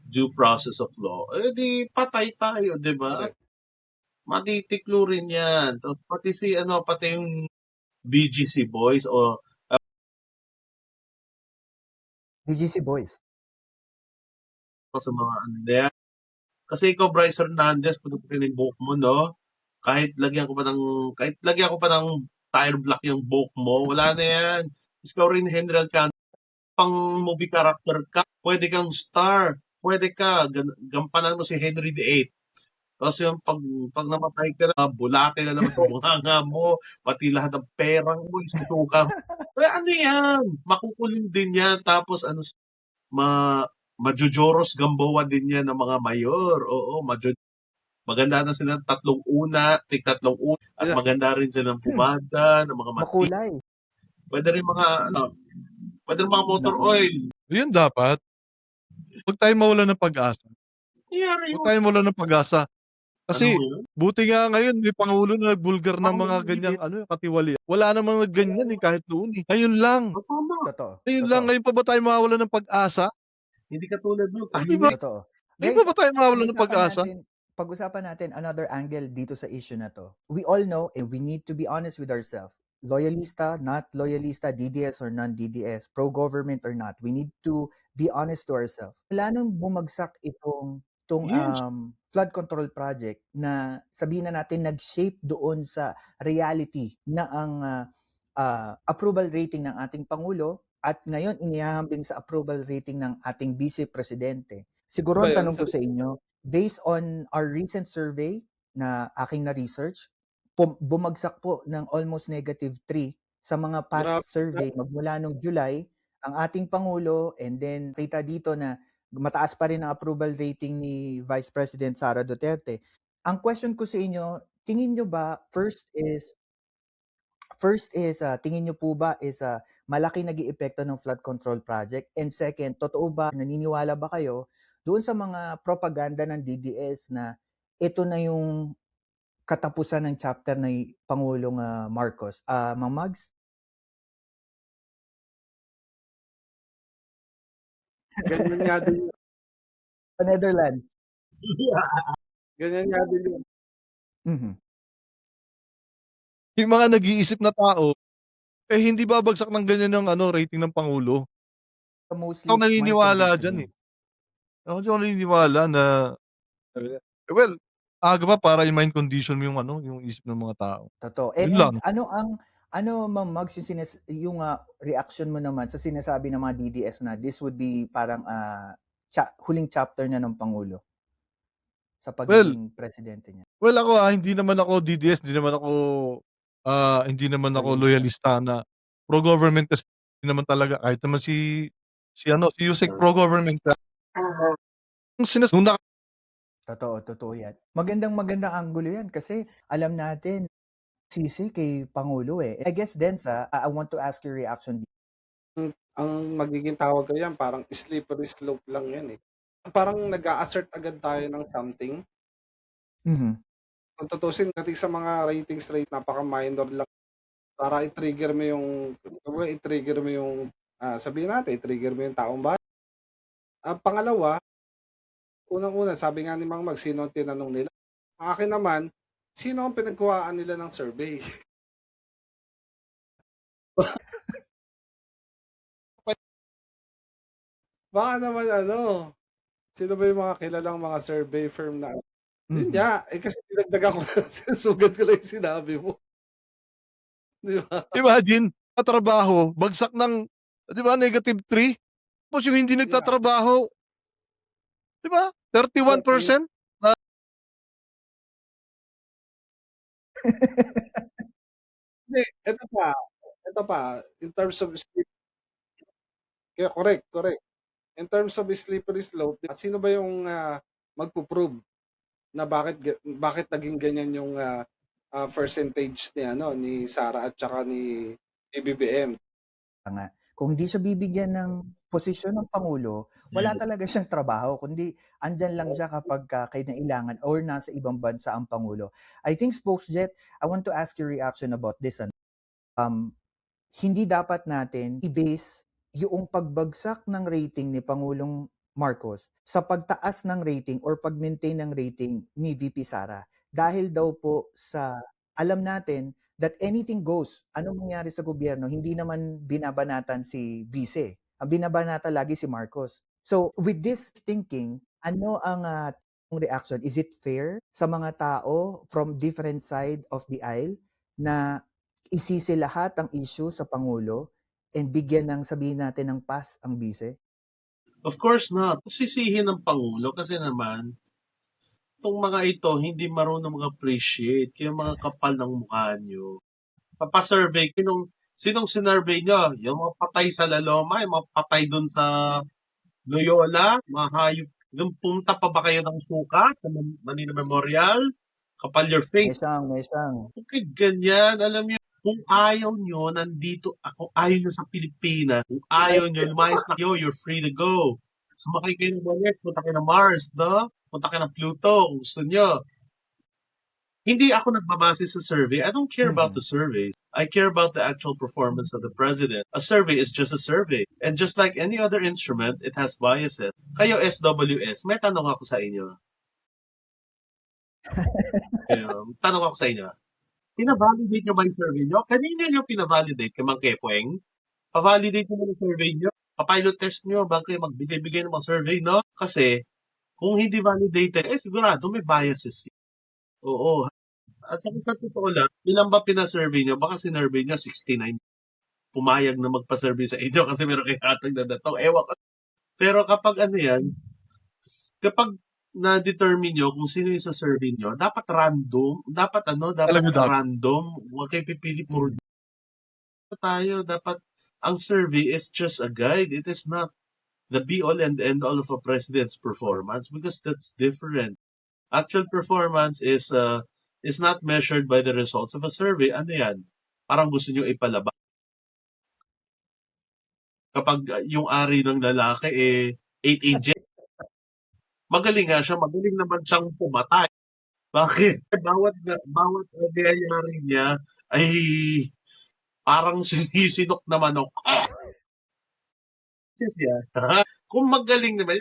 S4: due process of law, di patay tayo, di ba?
S3: Correct.
S4: Matitiklo rin yan. Tapos pati yung BGC boys o
S1: BGC Boys.
S4: sa mga ano na yan. Kasi ikaw, Bryce Hernandez, punutin yung buhok mo, no? Kahit lagyan ko pa ng tire block yung buhok mo, wala na yan. Ikaw rin, Henry Alcantara, pang movie character ka, pwede kang star, pwede ka, gampanan mo si Henry VIII. Tapos yung pag namatay ka na, bulate na naman sa bunganga mo, pati lahat ng perang mo, isusuka mo. Ano yan? Makukulong din yan. Tapos Majojoros Gamboa din yan ng mga mayor. Oo, maganda na sila tatlong una, at
S3: Yeah.
S4: maganda rin silang pumada ng mga
S1: Makulay.
S4: Pwede rin mga motor
S1: Nako.
S4: oil.
S2: Yun dapat. Huwag tayong mawalan ng pag-asa.
S4: Nangyari
S2: Huwag
S4: yun.
S2: tayong mawalan ng pag-asa. Kasi
S4: Ano yun?
S2: buti nga ngayon may pangulo na nagbulgar ng mga
S4: Pangulo
S2: ganyang
S4: hindi.
S2: katiwalian. Wala namang ganyan, kahit noon, eh. Ngayon lang.
S4: Tama.
S1: Totoo,
S2: Ngayon lang,
S1: totoo,
S2: ngayon pa ba tayo mawawalan ng pag-asa?
S4: Hindi katulad nun,
S2: Oh, 'di ba?
S4: tahimik.
S1: totoo.
S2: Ngayon
S1: Guys,
S2: pa ba tayo mawawalan ng
S1: pag-usapan
S2: pag-asa?
S1: natin pag-usapan natin another angle dito sa issue na 'to. We all know and we need to be honest with ourselves. Loyalista, not loyalista, DDS or non-DDS, pro-government or not, we need to be honest to ourselves. Mula nung bumagsak itong
S4: Yes.
S1: flood control project na sabihin na natin nag-shape doon sa reality na ang approval rating ng ating Pangulo at ngayon inihahambing sa approval rating ng ating Vice Presidente. Siguro
S3: Ba
S1: ang
S3: yun?
S1: tanong ko sa inyo, based on our recent survey na aking na-research, bumagsak po ng almost -3 sa mga
S3: Grabe.
S1: past survey magmula nung July ang ating Pangulo, and then kita dito na mataas pa rin ang approval rating ni Vice President Sara Duterte. Ang question ko sa inyo, tingin nyo ba tingin nyo po ba is malaki nag-iepekto ng flood control project? And second, totoo ba, naniniwala ba kayo doon sa mga propaganda ng DDS na ito na yung katapusan ng chapter ni Pangulong Marcos? Ma'am Mags?
S3: Ganyan nga din yun.
S1: Sa Netherlands.
S3: Ganyan nga din yun.
S1: Mhm.
S2: Yung mga nag-iisip na tao, hindi babagsak ng ganyan ng rating ng pangulo.
S1: Mostly
S2: Ako
S1: mind
S2: naniniwala
S1: conditioning.
S2: diyan, eh. Ako di ako naniniwala na well, aga pa para i-mind condition mo yung isip ng mga tao.
S1: Totoo.
S2: Yun lang.
S1: And Ma'am Mags, yung reaction mo naman sa sinasabi ng mga DDS na this would be parang huling chapter na ng Pangulo sa pagiging presidente niya.
S2: Well, ako hindi naman ako DDS, hindi naman ako loyalista na pro-government kasi hindi naman talaga kahit naman si Yusek pro-government ka. Nung
S1: Totoo yan. Magandang anggulo yan kasi alam natin sisi kay Pangulo eh. I guess Densa, I want to ask your reaction.
S3: Ang magiging tawag ko yan, parang slippery slope lang yan eh. Parang nag-a-assert agad tayo ng something.
S1: Mhm.
S3: Kung tutusin natin sa mga ratings rate, napaka-minor lang. Para i-trigger mo yung sabihin natin, i-trigger mo yung taong bayan. Pangalawa, unang-una, sabi nga ni Mang Mag, sino ang tinanong nila? Ang akin naman, sino ang pinagkuhaan nila ng survey? Baka naman sino ba yung mga kilalang mga survey firm na yun
S1: Mhm.
S3: nga, kasi dinagdagan ko lang, sinusugat ko lang yung sinabi mo. Di ba?
S2: imagine, trabaho, bagsak ng, di ba, -3. Tapos yung hindi nagtatrabaho, di ba, 31%?
S3: Hindi, ito pa, in terms of correct. In terms of slippery slope, sino ba yung magpo-prove na bakit naging ganyan yung percentage ni Sara at saka ni BBM?
S1: Kung hindi siya bibigyan ng posisyon ng Pangulo, wala talaga siyang trabaho, kundi andyan lang siya kapag kinailangan or nasa ibang bansa ang Pangulo. I think, Spokesjet, I want to ask your reaction about this. Hindi dapat natin i-base yung pagbagsak ng rating ni Pangulong Marcos sa pagtaas ng rating or pag-maintain ng rating ni VP Sara. Dahil daw po sa alam natin that anything goes. Anong nangyari sa gobyerno? Hindi naman binabanatan si Vice. Ang binabanata lagi si Marcos. So with this thinking, ano ang reaction? Is it fair sa mga tao from different side of the aisle na isisi lahat ang issue sa Pangulo and bigyan ng sabihin natin ng pass ang Vice?
S4: Of course not. Sisihin ng Pangulo kasi naman, itong mga ito hindi marunong mag-appreciate. Kaya mga kapal ng mukha nyo. Papasurvey, sinong sinurvey nyo? Yung mga patay sa Laloma, yung mga patay dun sa Loyola, mga hayop. Yung punta pa ba kayo ng suka sa Manila Memorial? Kapal your face.
S1: Mesang.
S4: Okay, ganyan. Alam niyo, kung ayaw nyo, kung ayaw nyo sa Pilipinas, kung ayaw nyo, lumayas na kayo, you're free to go. Sumakay kayo ng Mars, punta kayo ng Mars, no? Punta kayo ng Pluto, kung gusto nyo. Hindi ako nagbabase sa survey. I don't care about the
S1: Mhm.
S4: surveys. I care about the actual performance of the president. A survey is just a survey. And just like any other instrument, it has biases. Kayo SWS, may tanong ako sa inyo. Tanong ako sa inyo. Pina-validate nyo ba yung survey nyo? Kanina nyo pina-validate kay Mang Kepweng? Pa-validate nyo yung survey nyo? Pa-pilot test nyo bago kayo magbigay-bigay ng mga survey, no? Kasi kung hindi validated, sigurado may biases. Oo. At saka sa totoo lang, ilan ba pina-survey nyo? Baka sinurvey nyo 69. Pumayag na magpa-survey sa inyo kasi meron kayo hatag na dato. Ewan ko. Pero kapag ano yan, kapag na-determine nyo kung sino yung sa survey nyo, dapat random. Dapat
S2: Alam
S4: dapat
S2: mo dapat.
S4: random. Huwag kayo pipili puro tayo. Dapat ang survey is just a guide. It is not the be-all and end-all of a president's performance because that's different. Actual performance is not measured by the results of a survey. Ano yan? Parang gusto nyo ipalabas. Kapag yung ari ng lalaki 8 inches, magaling nga siya, magaling naman siyang pumatay. Bakit? Bawat nangyayari niya ay parang sinisinok na manok. Yes, yeah. Kung magaling naman,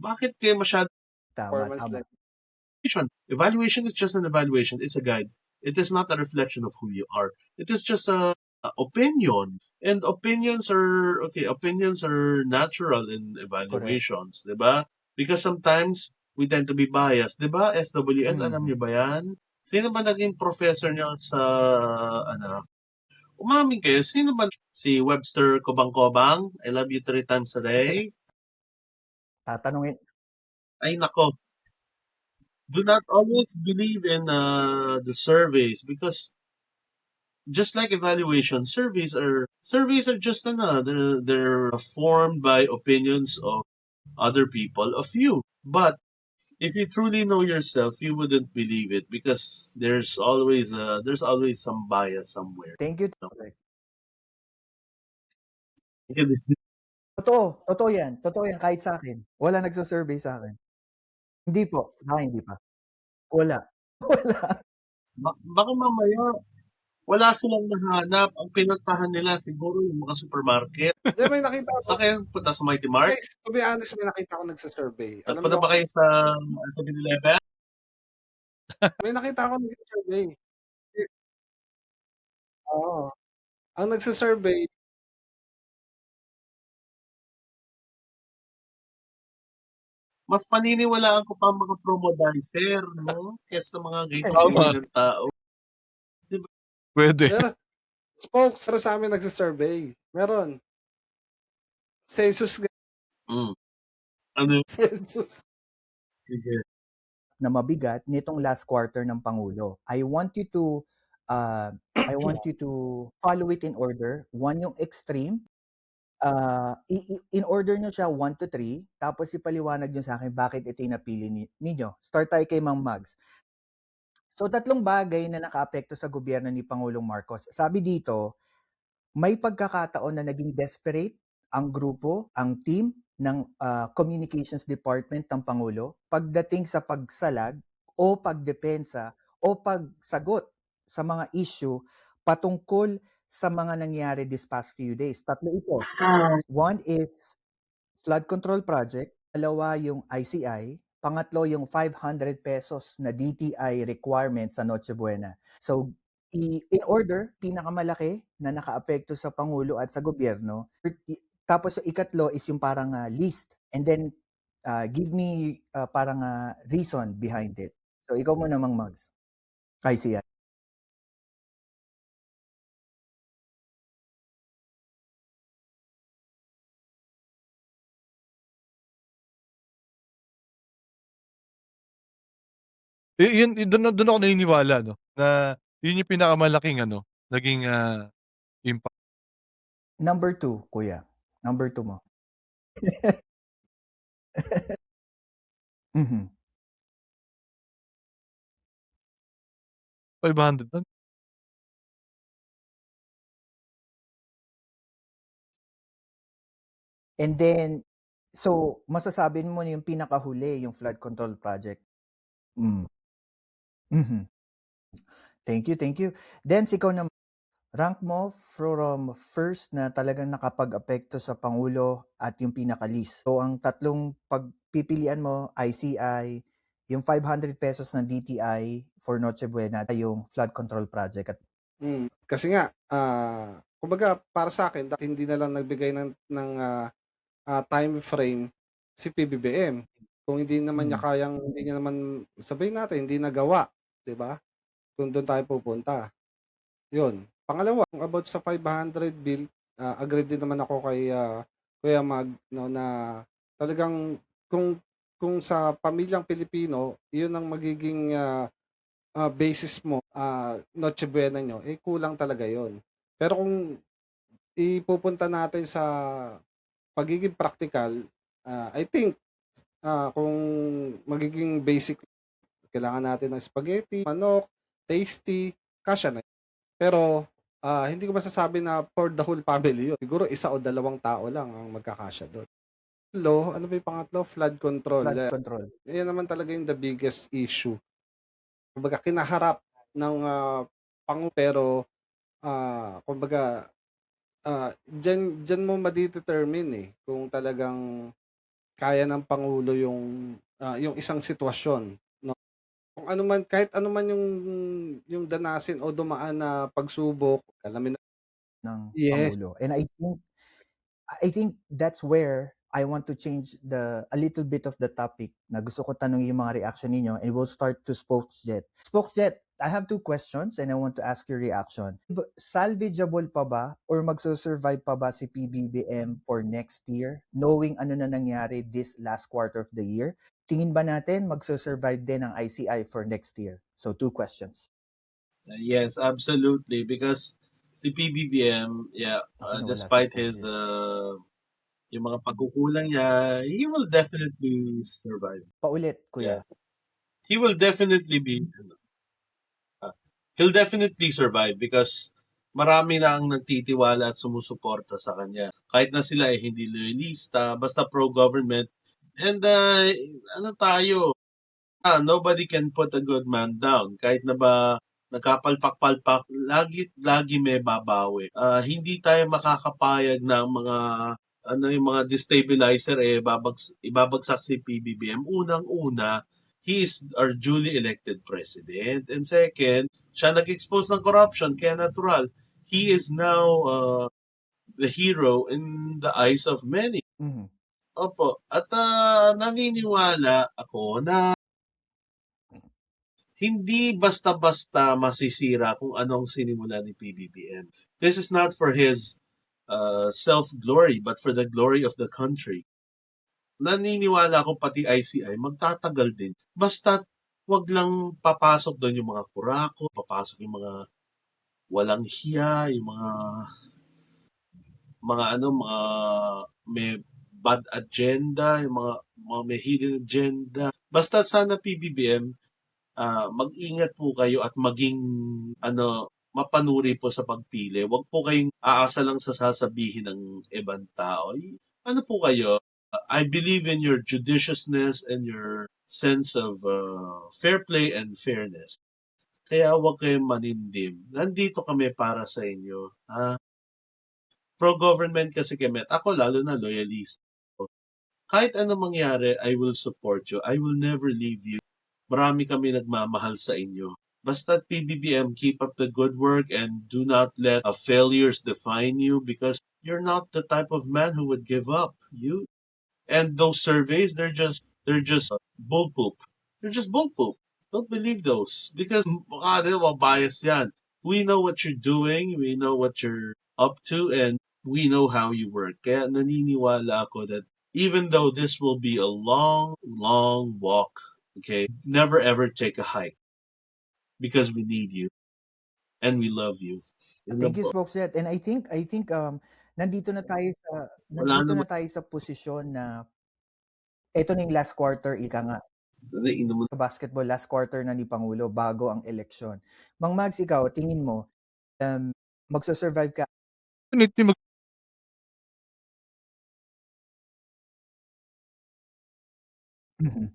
S4: bakit kayo masyado
S1: Tama,
S3: Performance
S1: tama.
S3: like
S4: evaluation? Evaluation is just an evaluation. It's a guide. It is not a reflection of who you are. It is just a opinion. And opinions are natural in
S1: Correct.
S4: evaluations, di ba? Because sometimes we tend to be biased, di ba? SWS, alam
S1: Mhm.
S4: niyo ba yan? Sino ba naging professor niyo sa, umamin kayo, sino ba? Si Webster Kobang-Kobang, I love you 3 times a day.
S1: Tatanungin
S4: Ay nako, do not always believe in the surveys because just like evaluation, surveys are just they're formed by opinions of other people of you. But if you truly know yourself, you wouldn't believe it because there's always some bias somewhere.
S1: Thank you.
S4: No?
S1: Correct. Totoo 'yan. Totoo 'yan kahit sa'kin. Walang nagsu-survey sa'kin. Hindi po, sa'kin hindi pa. Wala. Wala.
S4: Baka mamaya wala silang nahanap. Ang pinuntahan nila siguro yung mga supermarket.
S3: Hindi, may nakita
S4: Saan
S3: ako.
S4: kayo punta sa Mighty Mart?
S3: Guys, to be honest, may nakita ako nagsa-survey. Alam
S4: Nagpunta
S3: niyo,
S4: ba kayo sa 7-Eleven?
S3: may nakita ako nagsa-survey. Oo. Ang nagsa-survey,
S4: Mas paniniwalaan ko pa ang mga promodizer, no? Kaysa mga
S2: Tama.
S4: ganyan ng tao. Di ba?
S2: Pwede.
S3: meron, spokes, pero sa amin nagsa-survey. Meron. Census.
S4: Mm. Ano?
S3: Census.
S4: Sige.
S1: Na mabigat nitong last quarter ng Pangulo. I want you to follow it in order. 1 yung extreme. In order niyo siya 1 to 3, tapos ipaliwanag niyo sa akin bakit ito yung napili ninyo. Start tayo kay Mang Mags. So 3 bagay na nakaapekto sa gobyerno ni Pangulong Marcos. Sabi dito, may pagkakataon na naging desperate ang grupo, ang team ng communications department ng Pangulo pagdating sa pagsalag o pagdepensa o pagsagot sa mga issue patungkol sa mga nangyari this past few days. 3 ito. 1 is flood control project, 2 yung ICI, pangatlo yung 500 pesos na DTI requirement sa Noche Buena. So, in order, pinakamalaki na nakaapekto sa Pangulo at sa gobyerno. Tapos yung ikatlo is yung parang list. And then, give me parang reason behind it. So, ikaw mo namang Mags. ICI.
S2: Yun dun ako naniniwala 'no, na yun yung pinakamalaking naging impact.
S1: Number 2, kuya. Number 2 mo. Mhm.
S2: 500 nun.
S1: And then, so masasabi mo yung pinakahuli, yung flood control project. Mm. Mhm. Thank you, thank you. Dens, ikaw naman, rank mo from first na talagang nakapag-apekto sa Pangulo at yung pinaka-least. So, ang tatlong pagpipilian mo, ICI, yung 500 pesos ng DTI for Noche Buena, at yung flood control project. At
S3: Kasi nga, kumbaga para sa akin, hindi na lang nagbigay ng time frame si PBBM. Kung hindi naman niya hindi niya naman, sabihin natin, hindi nagawa, di ba? Kung doon tayo pupunta. Yun. Pangalawa, about sa 500 bill, agree din naman ako kay Kuya Mag, no, na talagang kung sa pamilyang Pilipino, yun ang magiging basis mo, Noche Buena nyo, eh kulang talaga yon. Pero kung ipupunta natin sa pagiging practical, I think kung magiging basic, kailangan natin ng spaghetti, manok, tasty, kasya na. Pero hindi ko masasabi na for the whole family yun. Siguro isa o dalawang tao lang ang magkakasya doon. Ano ba yung pangatlo? Flood control.
S1: flood control.
S3: Yan naman talaga yung the biggest issue. Kumbaga kinaharap ng Pangulo, pero kumbaga dyan mo madidetermine kung talagang kaya ng Pangulo yung isang sitwasyon, no? Kung ano man, kahit ano man yung danasin o dumaan na pagsubok, alamin na.
S1: Ng
S3: Yes.
S1: Pangulo. And I think that's where I want to change a little bit of the topic na gusto ko tanongin yung mga reaction ninyo, and we'll start to Spokesjet. Spokesjet, I have 2 questions and I want to ask your reaction. Salvageable pa ba or magsusurvive pa ba si PBBM for next year, knowing ano na nangyari this last quarter of the year? Tingin ba natin magsusurvive din ang ICI for next year? So 2 questions.
S4: Yes, absolutely. Because si PBBM,
S1: Okay, nawala si
S4: despite his
S1: Spokesjet.
S4: yung mga pagkukulang niya, he will definitely survive.
S1: Paulit,
S4: Yeah.
S1: kuya.
S4: He will definitely be, he'll definitely survive because marami na ang nagtitiwala at sumusuporta sa kanya. Kahit na sila ay hindi loyalista, basta pro-government. And nobody can put a good man down. Kahit na ba nagkapalpak-palpak, lagi may babawi. Hindi tayo makakapayag ng yung mga destabilizer ibabagsak si PBBM. Unang-una, he is our duly elected president. And second, siya nag-expose ng corruption, kaya natural. He is now the hero in the eyes of many.
S1: Mhm.
S4: Opo. At naniniwala ako na hindi basta-basta masisira kung anong sinimula ni PBBM. This is not for his self-glory, but for the glory of the country. Naniniwala ko pati ICI magtatagal din. Basta wag lang papasok doon yung mga kurako, papasok yung mga walang hiya, yung mga may bad agenda, yung mga may hidden agenda. Basta sana PBBM, mag-ingat po kayo at maging mapanuri po sa pagpili. Huwag po kayong aasa lang sa sasabihin ng ibang tao. Ano po kayo? I believe in your judiciousness and your sense of fair play and fairness. Kaya huwag kayong manindim. Nandito kami para sa inyo. Pro-government kasi kami. At ako lalo na loyalist. Kahit ano mangyari, I will support you. I will never leave you. Marami kami nagmamahal sa inyo. Basta PBBM, keep up the good work and do not let failures define you because you're not the type of man who would give up. And those surveys, they're just bull poop. They're just bull poop. Don't believe those because bias yan. We know what you're doing, we know what you're up to, and we know how you work. Kaya naniniwala ako that even though this will be a long, long walk, okay, never ever take a hike because we need you and we love you.
S1: Thank you, Spokesjet. And I think nandito na tayo
S4: Wala naman.
S1: sa posisyon na ito na yung last quarter, ika nga. Sa basketball, last quarter na ni Pangulo bago ang eleksyon. Mang Mags, ikaw, tingin mo, magsusurvive ka?
S2: Definitely
S1: Mhm.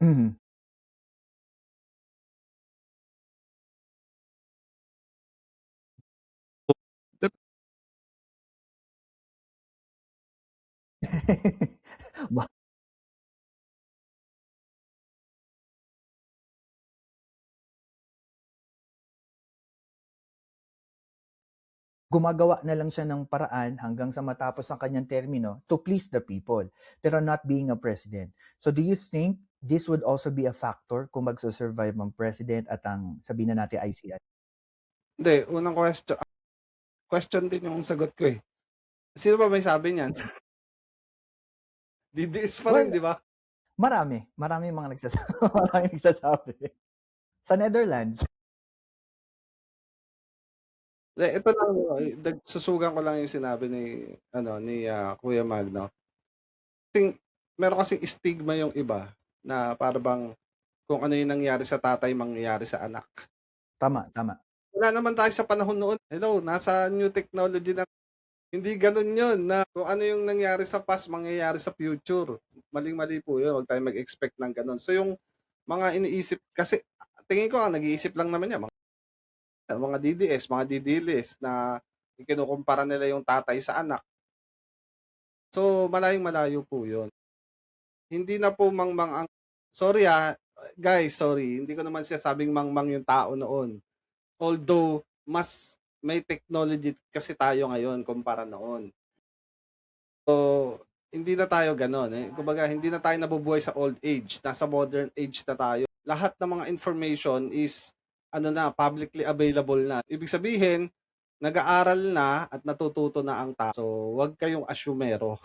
S1: Mhm.
S2: Dep
S1: Ba gumagawa na lang siya ng paraan hanggang sa matapos ang kanyang termino to please the people, pero not being a president. So do you think this would also be a factor kung magsu-survive ang president at ang sabihin na natin ICI?
S3: Hindi, unang question din yung sagot ko eh. Sino ba may sabi niyan? DDS pa rin,
S1: Well,
S3: di ba?
S1: marami mga nagsasabi, maraming nagsasabi. Sa Netherlands.
S3: Ito lang, susugan ko lang yung sinabi ni Kuya Magno. Meron kasing stigma yung iba na para bang kung ano yung nangyari sa tatay, mangyayari sa anak.
S1: Tama.
S3: Wala naman tayo sa panahon noon. Hello, nasa new technology na. Hindi ganun yun na kung ano yung nangyari sa past, mangyayari sa future. Maling-mali po yun. Huwag tayo mag-expect ng ganun. So yung mga iniisip, kasi tingin ko, nag-iisip lang naman yan. Mga DDS, mga DDLS na kinukumpara nila yung tatay sa anak. So malayong-malayo po yun. Hindi na po mangmang ang... Sorry guys, sorry. Hindi ko naman sinasabing mangmang yung tao noon. Although, mas may technology kasi tayo ngayon kumpara noon. So, hindi na tayo ganon. Kumbaga, hindi na tayo nabubuhay sa old age. Nasa modern age na tayo. Lahat ng mga information is publicly available na. Ibig sabihin, nag-aaral na at natututo na ang tao. So, wag kayong asyumero.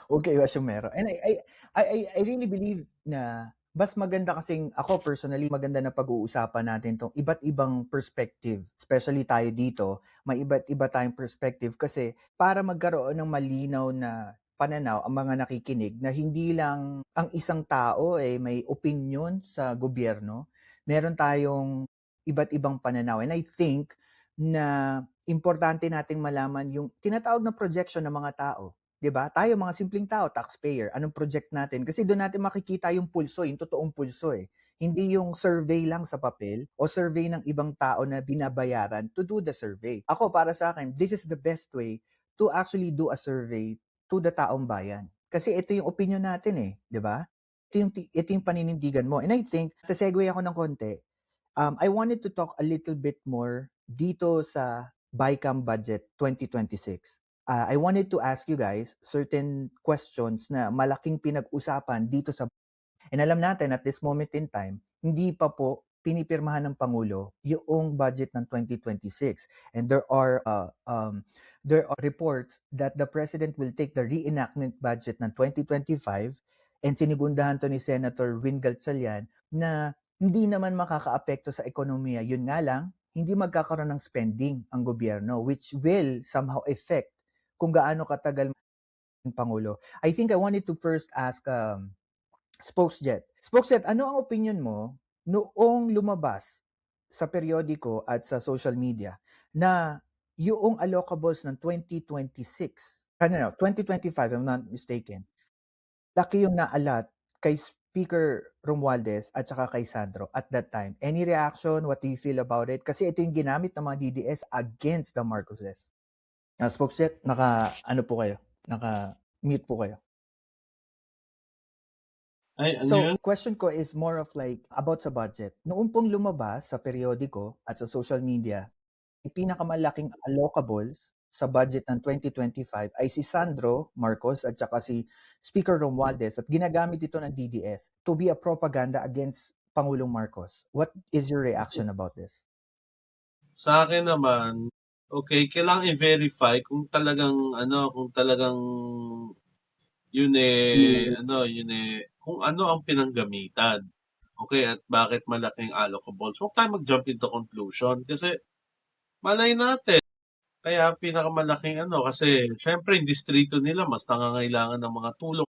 S1: Okay, asumero. And I really believe na mas maganda kasing ako personally maganda na pag-uusapan natin tong iba't ibang perspective, especially tayo dito, may iba't iba tayong perspective kasi para magkaroon ng malinaw na pananaw ang mga nakikinig na hindi lang ang isang tao may opinion sa gobyerno, meron tayong iba't ibang pananaw. And I think na importante nating malaman yung tinatawag na projection ng mga tao. 'Di ba? Tayo mga simpleng tao, taxpayer, anong project natin? Kasi doon natin makikita yung pulso, yung totoong pulso eh. Hindi yung survey lang sa papel o survey ng ibang tao na binabayaran to do the survey. Ako para sa akin, this is the best way to actually do a survey to the taong bayan. Kasi ito yung opinion natin eh, 'di ba? Ito yung paninindigan mo. And I think, sa segue ako ng konti, I wanted to talk a little bit more dito sa BICAM Budget 2026. I wanted to ask you guys certain questions na malaking pinag-usapan dito sa... And alam natin at this moment in time, hindi pa po pinipirmahan ng Pangulo yung budget ng 2026. And there are reports that the President will take the reenactment budget ng 2025 and sinigundahan to ni Senator Win Gatchalian na hindi naman makakaapekto sa ekonomiya. Yun nga lang, hindi magkakaroon ng spending ang gobyerno which will somehow affect kung gaano katagal ng Pangulo. I think I wanted to first ask Spokesjet. Spokesjet, ano ang opinion mo noong lumabas sa periodiko at sa social media na yung allocables ng 2026, 2025, I'm not mistaken, laki yung naalat kay Speaker Romualdez at saka kay Sandro at that time. Any reaction? What do you feel about it? Kasi ito yung ginamit ng mga DDS against the Marcoses. Spokesjet, ano po kayo? Naka-mute po kayo.
S4: Ay, ano
S1: So,
S4: yun?
S1: question ko is more of like about sa budget. Noong pong lumabas sa periodiko at sa social media, yung pinakamalaking allocables sa budget ng 2025 ay si Sandro Marcos at saka si Speaker Romualdez at ginagamit ito ng DDS to be a propaganda against Pangulong Marcos. What is your reaction about this?
S4: Sa akin naman, okay, kailangan i-verify kung talagang kung ano ang pinanggamitan. Okay, at bakit malaking allocables. Huwag tayo mag-jump into conclusion kasi malay natin. Kaya pinakamalaking kasi syempre yung distrito nila mas nangangailangan ng mga tulong.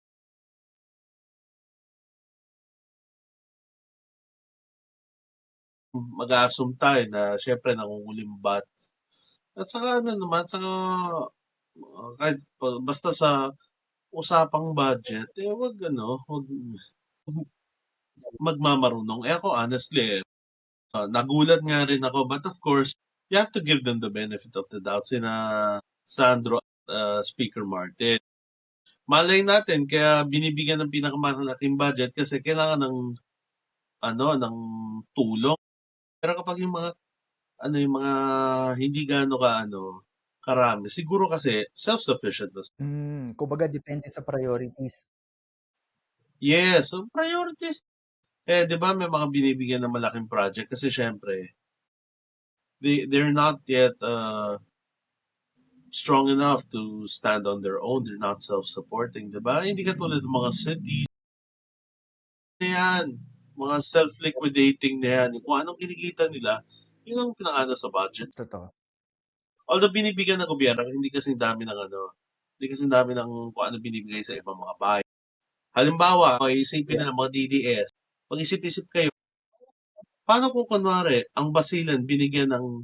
S4: Mag-a-assume tayo na syempre nangungulimbat. At saka kahit basta sa usapang budget, wag magmamarunong. Eh, ako honestly, nagulat nga rin ako, but of course, you have to give them the benefit of the doubt sina Sandro at Speaker Martin. Malay natin kaya binibigyan ng pinakamalaking budget kasi kailangan ng ng tulong. Pero kapag yung mga yung mga hindi gaano karami, siguro kasi self-sufficient na.
S1: Kumbaga depende sa priorities.
S4: Yes, so priorities. Eh, 'di ba may mga binibigyan ng malaking project kasi syempre they're not yet strong enough to stand on their own. They're not self-supporting, 'di ba? Hindi katulad ng mga cities na yan, mga self-liquidating na yan. Kung anong kinikita nila, yun ang pinakano sa budget.
S1: Totoo.
S4: Although binibigyan ng gobyerno, hindi kasi dami ng hindi kasi dami ng kung ano binibigay sa ibang mga bahay. Halimbawa, isipin na ng mga DDS, mag-isip-isip kayo, paano kung kunwari, ang Basilan binigyan ng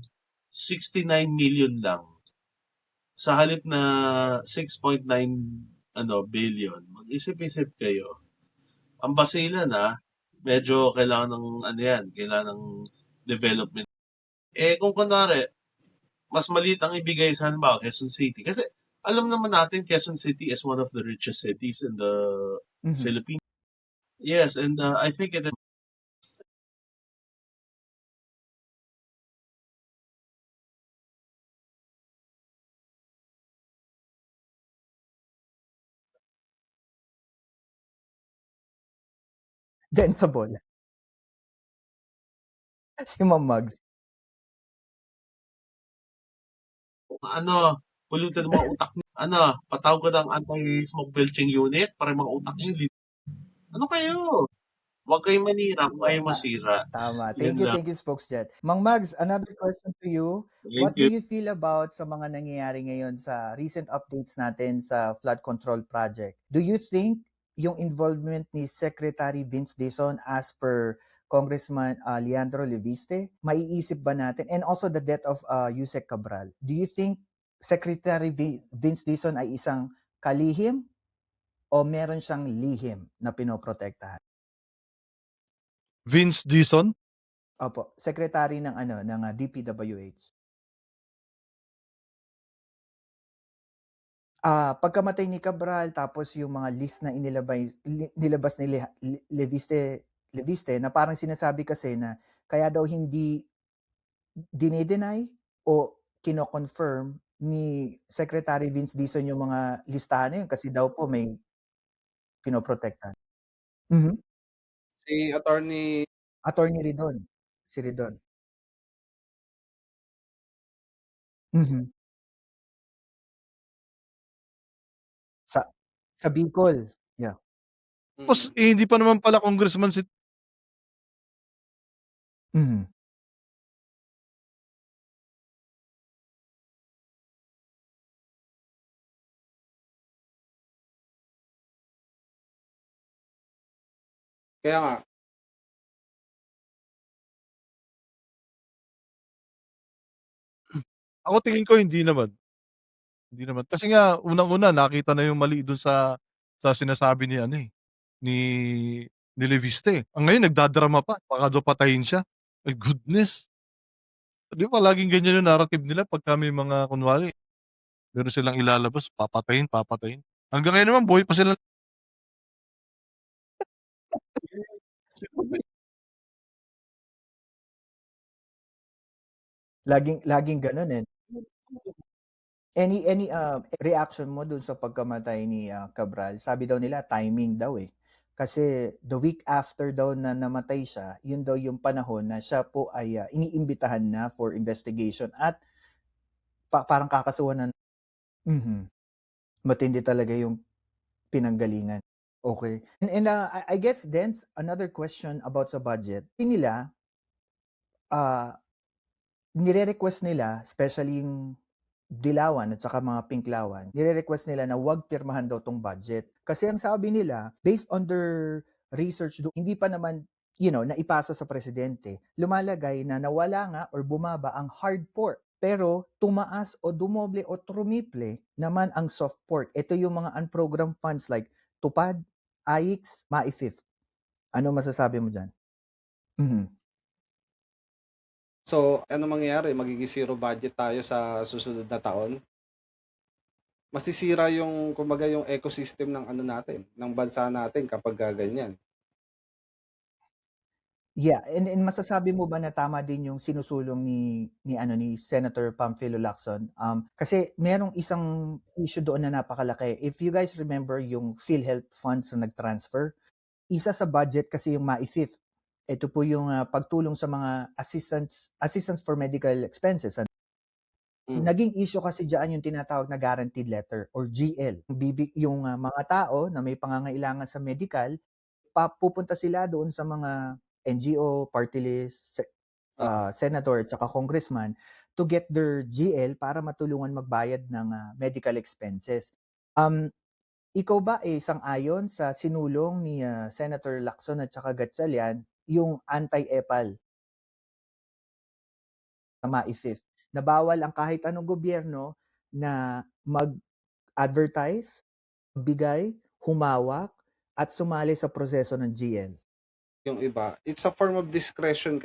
S4: 69 million lang sa halip na 6.9 billion. Mag-isip-isip kayo. Ang Basilan medyo kailangan ng kailangan ng development. Eh kung kunwari, mas maliit ang ibigay sa halimbawa Quezon City. Kasi alam naman natin Quezon City is one of the richest cities in the Philippines. Yes, and I think it
S1: Danceable. Si Ma'am Mags.
S4: polluted ang mga utak niyo. Patawag ko ng anti-smoke belching unit para yung mga utak niyo. Ano kayo? Huwag kayong manira kung ayaw masira.
S1: Tama.
S4: Yun lang.
S1: Thank you, Spokesjet. Mang Mags, another question to you. What
S4: Thank
S1: do
S4: you.
S1: you feel about sa mga nangyayari ngayon sa recent updates natin sa flood control project? Do you think yung involvement ni Secretary Vince Dizon as per Congressman Leandro Leviste, maiisip ba natin? And also the death of Yusek Cabral. Do you think Secretary Vince Dizon ay isang kalihim o meron siyang lihim na pinoprotektahan?
S2: Vince Dizon?
S1: Opo, secretary ng DPWH. Pagkamatay ni Cabral tapos yung mga list na nilabas ni Leviste na parang sinasabi kasi na kaya daw hindi dinideny o kino-confirm ni Secretary Vince Dizon yung mga listahan na yun kasi daw po may pinoprotektahan.
S3: Si Attorney
S1: Attorney Ridon, si Ridon. Sa Bicol, yeah.
S2: Tapos, hindi pa naman pala congressman si
S3: Kaya nga,
S2: Ako tingin ko hindi naman. Hindi naman. Kasi nga unang-una nakita na yung mali dun sa sinasabi ni ni Leviste. Ang ngayon nagdadrama pa, baka daw patayin siya. My goodness! 'Di ba laging ganyan yung narrative nila pagka may mga kunwari meron silang ilalabas, papatayin, papatayin. Hanggang ngayon naman buhay pa sila.
S1: Laging gano'n, eh. Any reaction mo dun sa pagkamatay ni Cabral? Sabi daw nila timing daw, eh. Kasi the week after daw na namatay siya, yun daw yung panahon na siya po ay iniimbitahan na for investigation at parang kakasuhan matindi talaga yung pinanggalingan. Okay. And I guess then another question about sa budget. Nila nire-request nila, especially yung Dilawan at saka mga Pinklawan, nire-request nila na wag pirmahan daw tong budget. Kasi ang sabi nila, based on their research, hindi pa naman, naipasa sa presidente, lumalagay na nawala nga or bumaba ang hard pork. Pero tumaas o dumoble o trumiple naman ang soft pork. Ito yung mga unprogrammed funds like Tupad, AIX, MAIFIF. Ano masasabi mo diyan? Mhm.
S3: So, ano mangyayari? Magiging zero budget tayo sa susunod na taon? Masisira yung kumbaga yung ecosystem ng ano natin, ng bansa natin kapag ganyan.
S1: Yeah, and masasabi mo ba na tama din yung sinusulong ni Senator Pamphilo Lacson? Kasi merong isang issue doon na napakalaki. If you guys remember yung PhilHealth funds na nag-transfer, isa sa budget kasi yung MAIFIF. Ito po yung pagtulong sa mga assistance for medical expenses.
S3: Mm.
S1: Naging issue kasi diyan yung tinatawag na guaranteed letter or GL. Yung mga tao na may pangangailangan sa medical, pupunta sila doon sa mga NGO, party list,
S3: Oo.
S1: senator at saka congressman to get their GL para matulungan magbayad ng medical expenses. Ikaw ba sang-ayon sa sinulong ni Senator Lacson at saka Gatchalian yung anti-EPAL sa MAIFIF na bawal ang kahit anong gobyerno na mag-advertise, bigay, humawak at sumali sa proseso ng GL?
S3: Yung iba, it's a form of discretion.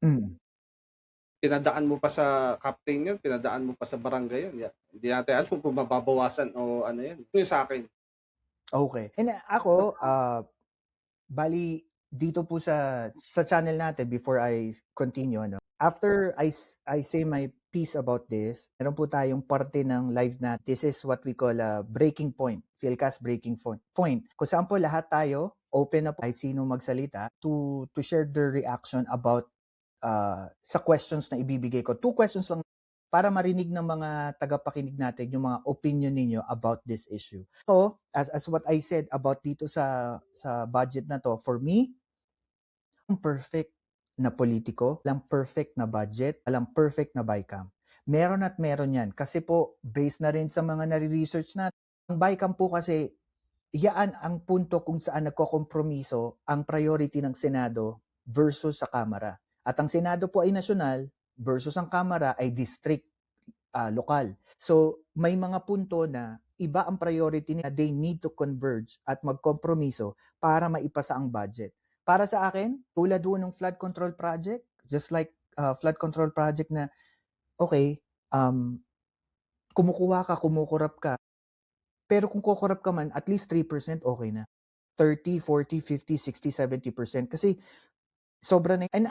S1: Mm.
S3: Pinadaan mo pa sa captain yun, pinadaan mo pa sa barangay yun. Hindi natin alam kung mababawasan o ano yan. Ito yung sa akin.
S1: Okay. And ako, bali dito po sa channel natin before I continue, ano, after I say my piece about this, meron po tayong parte ng live na this is what we call a breaking point, Philcast breaking point. Kung saan po lahat tayo open na po kahit sino magsalita to share their reaction about sa questions na ibibigay ko. 2 questions lang para marinig ng mga tagapakinig natin yung mga opinion ninyo about this issue. So, as what I said about dito sa budget na to, for me, perfect na politiko, walang perfect na budget, walang perfect na BICAM. Meron at meron yan. Kasi po, based na rin sa mga nare-research natin, ang BICAM po kasi, yaan ang punto kung saan nagkokompromiso ang priority ng Senado versus sa Kamara. At ang Senado po ay nasyonal versus ang Kamara ay district, lokal. So, may mga punto na iba ang priority nila, they need to converge at magkompromiso para maipasa ang budget. Para sa akin, tulad doon ng flood control project, just like flood control project na, okay, kumukuha ka, kumukurap ka, pero kung kukurap ka man, at least 3% okay na. 30, 40, 50, 60, 70%. Kasi sobra na. And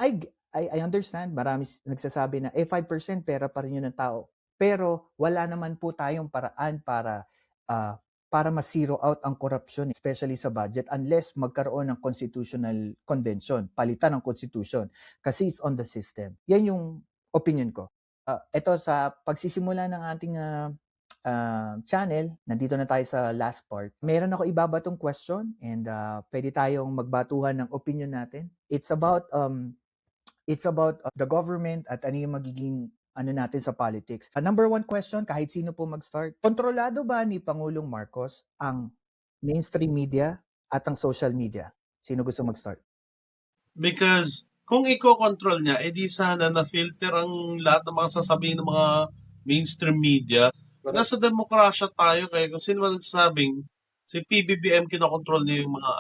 S1: I understand, marami nagsasabi na 5% pera pa rin yun ng tao. Pero wala naman po tayong paraan para ma-zero out ang korupsyon, especially sa budget, unless magkaroon ng constitutional convention, palitan ng constitution, kasi it's on the system. Yan yung opinion ko. Ito sa pagsisimula ng ating channel, nandito na tayo sa last part. Meron ako ibabatong question and pwede tayong magbatuhan ng opinion natin. It's about the government at ano yung magiging ano natin sa politics. Number 1 question, kahit sino po mag-start. Kontrolado ba ni Pangulong Marcos ang mainstream media at ang social media? Sino gusto mag-start?
S4: Because kung i-control niya, edi sana na-filter ang lahat ng mga sasabihin ng mga mainstream media.
S3: Correct.
S4: Nasa demokrasya tayo, kaya kung sino man nagsasabing si PBBM kinokontrol niya yung mga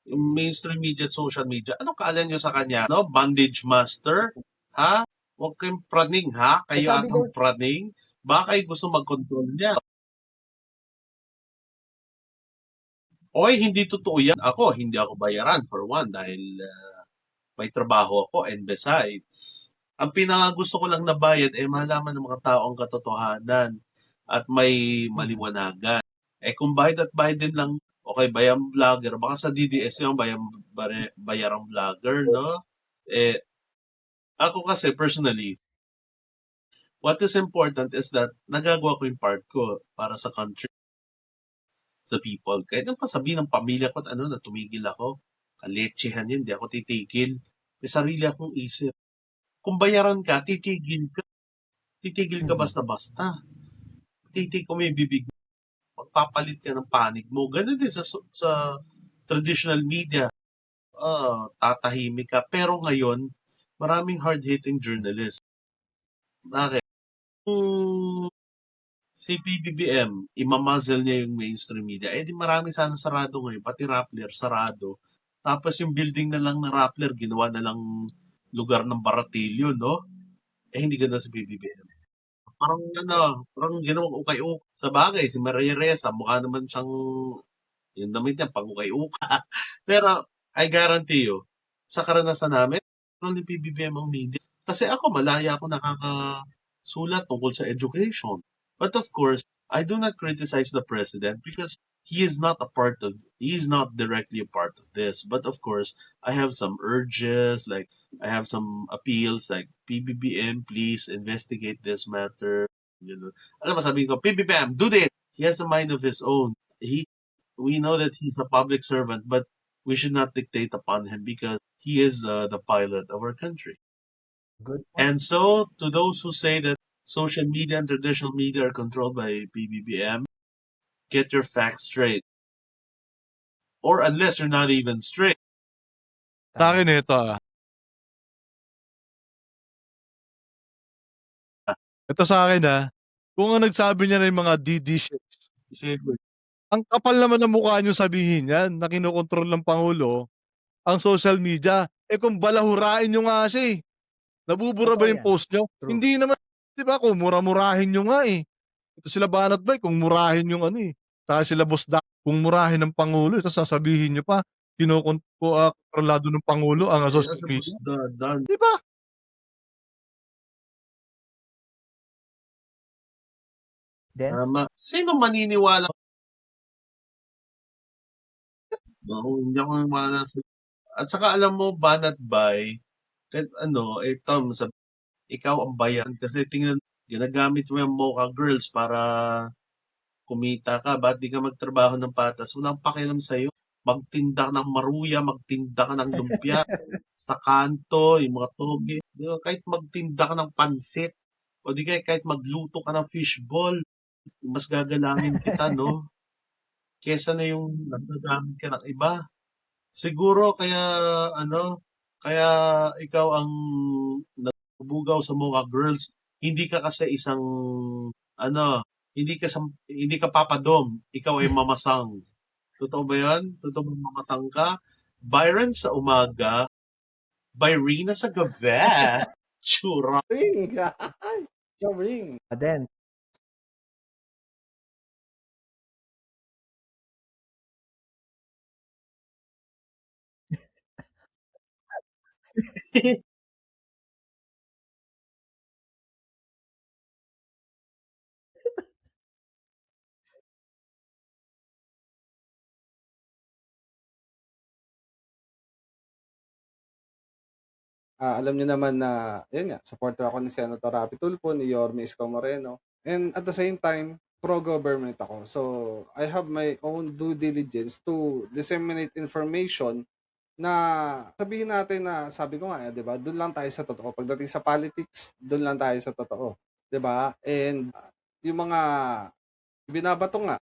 S4: yung mainstream media at social media. Anong kaalam niyo sa kanya? No? Bandage master? Ha? Huwag kayong praning, ha? Kayo
S1: sabi
S4: atang praning? Baka kayo gusto mag-control niya. Oy, hindi totoo yan. Hindi ako bayaran for one dahil may trabaho ako, and besides, ang pinakagusto ko lang na bayad ay malaman ng mga tao ang katotohanan at may maliwanagan. Kung bayad at bayad din lang, okay, bayang vlogger, baka sa DDS yung bayarang vlogger, no? Ako kasi personally, what is important is that nagagawa ko yung part ko para sa country, sa people. Kahit ang pasabihin ng pamilya ko at na tumigil ako, kaletsehan yun, di ako titigil. May sarili akong isip. Kung bayaran ka, titigil ka. Titigil ka basta-basta. Titig ko may bibig mo. Magpapalit ka ng panig mo. Ganun din sa traditional media. Tatahimik ka. Pero ngayon, maraming hard-hitting journalists. Bakit? Kung si PBBM, ima-muzzle niya yung mainstream media, eh di marami sana sarado ngayon, pati Rappler sarado. Tapos yung building na lang ng Rappler, ginawa na lang lugar ng baratilyo, no? Eh hindi ganda si PBBM. Parang parang ginawang ukay-ukay. Sa bagay, si Maria Ressa, mukha naman siyang, yung damit niya, pang ukay-uka. Pero, I guarantee you, sa karanasan namin, ano ni PBBM ang media. Kasi ako, malaya ako nakakasulat tungkol sa education. But of course, I do not criticize the president because he is not directly a part of this. But of course, I have some urges, like, I have some appeals, like, PBBM, please investigate this matter. You know, alam mo, sabihin ko, PBBM, do this! He has a mind of his own. We know that he's a public servant, but we should not dictate upon him because he is the pilot of our country.
S1: Good point.
S4: And so, to those who say that social media and traditional media are controlled by PBBM, get your facts straight. Or unless you're not even straight.
S2: Sa
S1: Tama.
S2: akin ito Ito sa akin kung ang nagsabi niya na yung mga DD shits,
S4: Sige,
S2: ang kapal naman ng mukha niyong sabihin yan na kinokontrol ng Pangulo ang social media. Eh kung balahurain niyo nga siya nabubura ba
S1: Totoo
S2: yung
S1: yan.
S2: post niyo?
S1: True.
S2: Hindi naman, di ba, kung mura-murahin niyo nga Ito sila Banat Bay, kung murahin yung saka sila Boss Da, kung murahin ng Pangulo, ito sasabihin niyo pa, kontrolado ng Pangulo ang social
S4: sa
S2: media.
S4: busdadan.
S2: Di ba?
S1: Dens?
S4: Tama. Sino maniniwala? Hindi ako maniwala sa... At saka alam mo, Banat Bay, kahit Tom, ikaw ang bayan kasi tingnan, ginagamit mo yung Mocha Girls para kumita ka. Ba't di ka magtrabaho ng patas? Walang pakialam sa'yo. Magtinda ka ng maruya, magtinda ka ng lumpia sa kanto, yung mga toge. Di ba? Kahit magtinda ka ng pansit, o di kaya kahit magluto ka ng fishball, mas gagalangin kita, no? Kesa na yung nagagamit ka ng iba. Siguro kaya ikaw ang nagbugaw sa mga girls, hindi ka kasi isang ano, hindi ka papadom, ikaw ay mamasang. Totoo ba 'yan? Totoo bang mamasang ka? Byron sa umaga, Byrina sa gabi. Tsura.
S3: Ring! Ay! Ring!
S1: Dens.
S3: Alam niyo naman na, yun nga, supporter ako ni Senator Rapi Tulfo, ni Yorme Isko Moreno. And at the same time, pro-government ako. So, I have my own due diligence to disseminate information na sabihin natin na, sabi ko nga, di ba, doon lang tayo sa totoo. Pagdating sa politics, doon lang tayo sa totoo. Di ba? And yung mga binabato nga,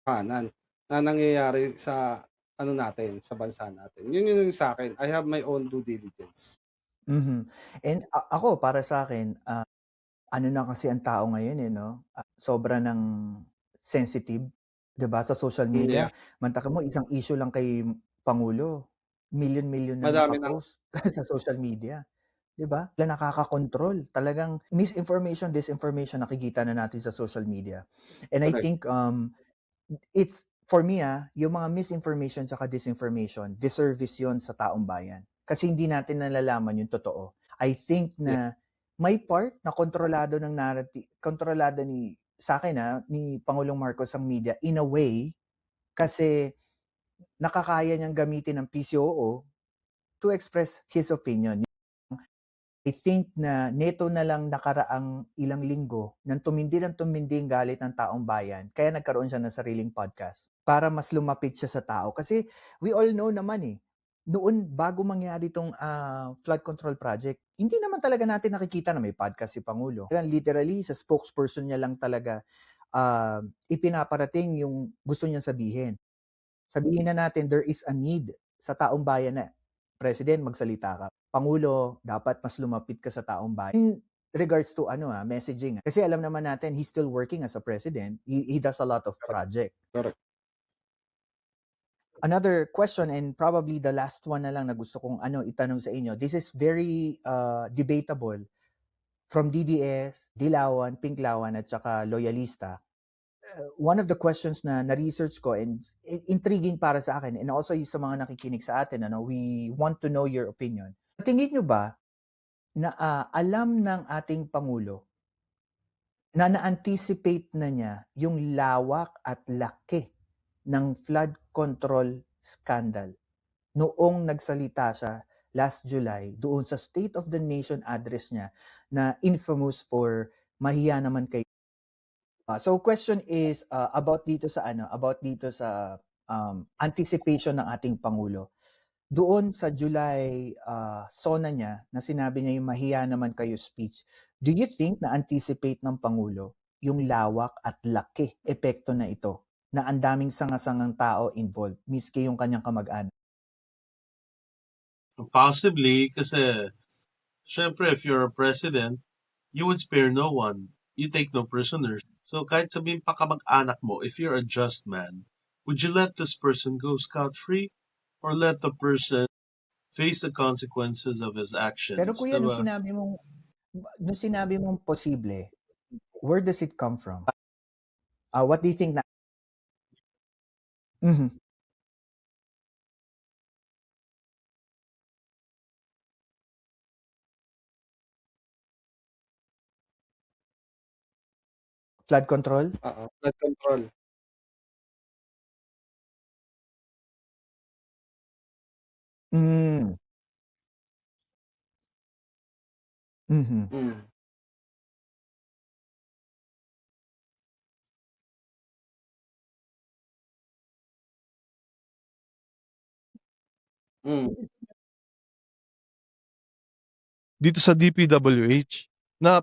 S3: kanan na nangyayari sa natin, sa bansa natin. Yun yung sa akin. I have my own due diligence.
S1: Mm-hmm. And ako, para sa akin, ano na kasi ang tao ngayon no? Sobra ng sensitive, 'di ba, sa social media.
S3: Yeah.
S1: Mantaka mo isang issue lang kay Pangulo, million na
S3: Madami
S1: nakapost sa social media. 'Di ba? Wala nakakakontrol. Talagang misinformation, disinformation nakikita na natin sa social media. And I
S3: Correct.
S1: think it's for me yung mga misinformation saka disinformation, disservice 'yon sa taong bayan. Kasi hindi natin nalalaman yung totoo. I think na may part na kontrolado ng narrative, kontrolado sa akin ni Pangulong Marcos ang media in a way kasi nakakaya niyang gamitin ng PCOO to express his opinion. I think na neto na lang nakaraang ilang linggo nang tumindi ng tumindi ang galit ng taong bayan, kaya nagkaroon siya ng sariling podcast para mas lumapit siya sa tao. Kasi we all know naman eh, noon bago mangyari itong flood control project, hindi naman talaga natin nakikita na may podcast si Pangulo. Literally, sa spokesperson niya lang talaga ipinaparating yung gusto niya sabihin. Sabihin na natin, there is a need sa taong bayan na, President, magsalita ka. Pangulo, dapat mas lumapit ka sa taong bayan. In regards to messaging. Kasi alam naman natin, he's still working as a president. He does a lot of project.
S3: Correct.
S1: Another question, and probably the last one na lang na gusto kong itanong sa inyo. This is very debatable. From DDS, Dilawan, Pinklawan, at saka Loyalista. One of the questions na na-research ko and intriguing para sa akin and also sa mga nakikinig sa atin, we want to know your opinion. Tingin nyo ba na alam ng ating Pangulo na na-anticipate na niya yung lawak at laki ng flood control scandal noong nagsalita siya last July doon sa State of the Nation address niya na infamous for mahiya naman kay so question is about dito sa anticipation ng ating Pangulo. Doon sa July SONA niya na sinabi niya yung mahiya naman kayo speech, do you think na anticipate ng Pangulo yung lawak at laki epekto na ito na ang daming sanga-sangang tao involved, miski yung kanyang kamag-anak?
S4: Possibly, kasi syempre if you're a president, you would spare no one. You take no prisoners. So kahit sabihin pa kamag-anak mo, if you're a just man, would you let this person go scot-free? Or let the person face the consequences of his actions?
S1: Pero kuya, nung
S4: Diba?
S1: sinabi mong posible, where does it come from? What do you think na? Mhm. Flood control?
S3: Flood control.
S1: Mm. Mhm.
S3: Mm. Mm.
S2: Dito sa DPWH na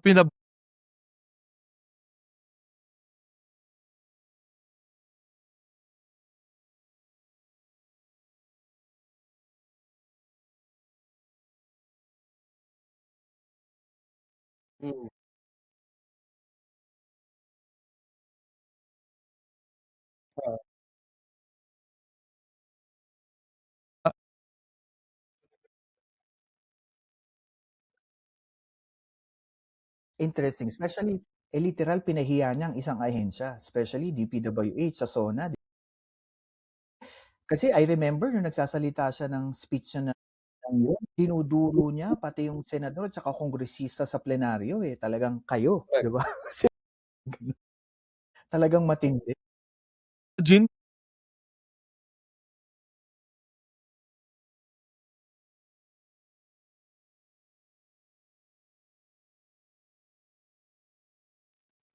S3: Mm. Ah,
S1: Interesting. Especially, literal pinahiya niya ang isang ahensya, especially DPWH sa SONA. Kasi I remember nung nagsasalita siya ng speech niya dinuduro niya pati yung senador at saka kongresista sa plenaryo talagang kayo,
S3: correct.
S1: 'di ba? Talagang matindi.
S2: Imagine,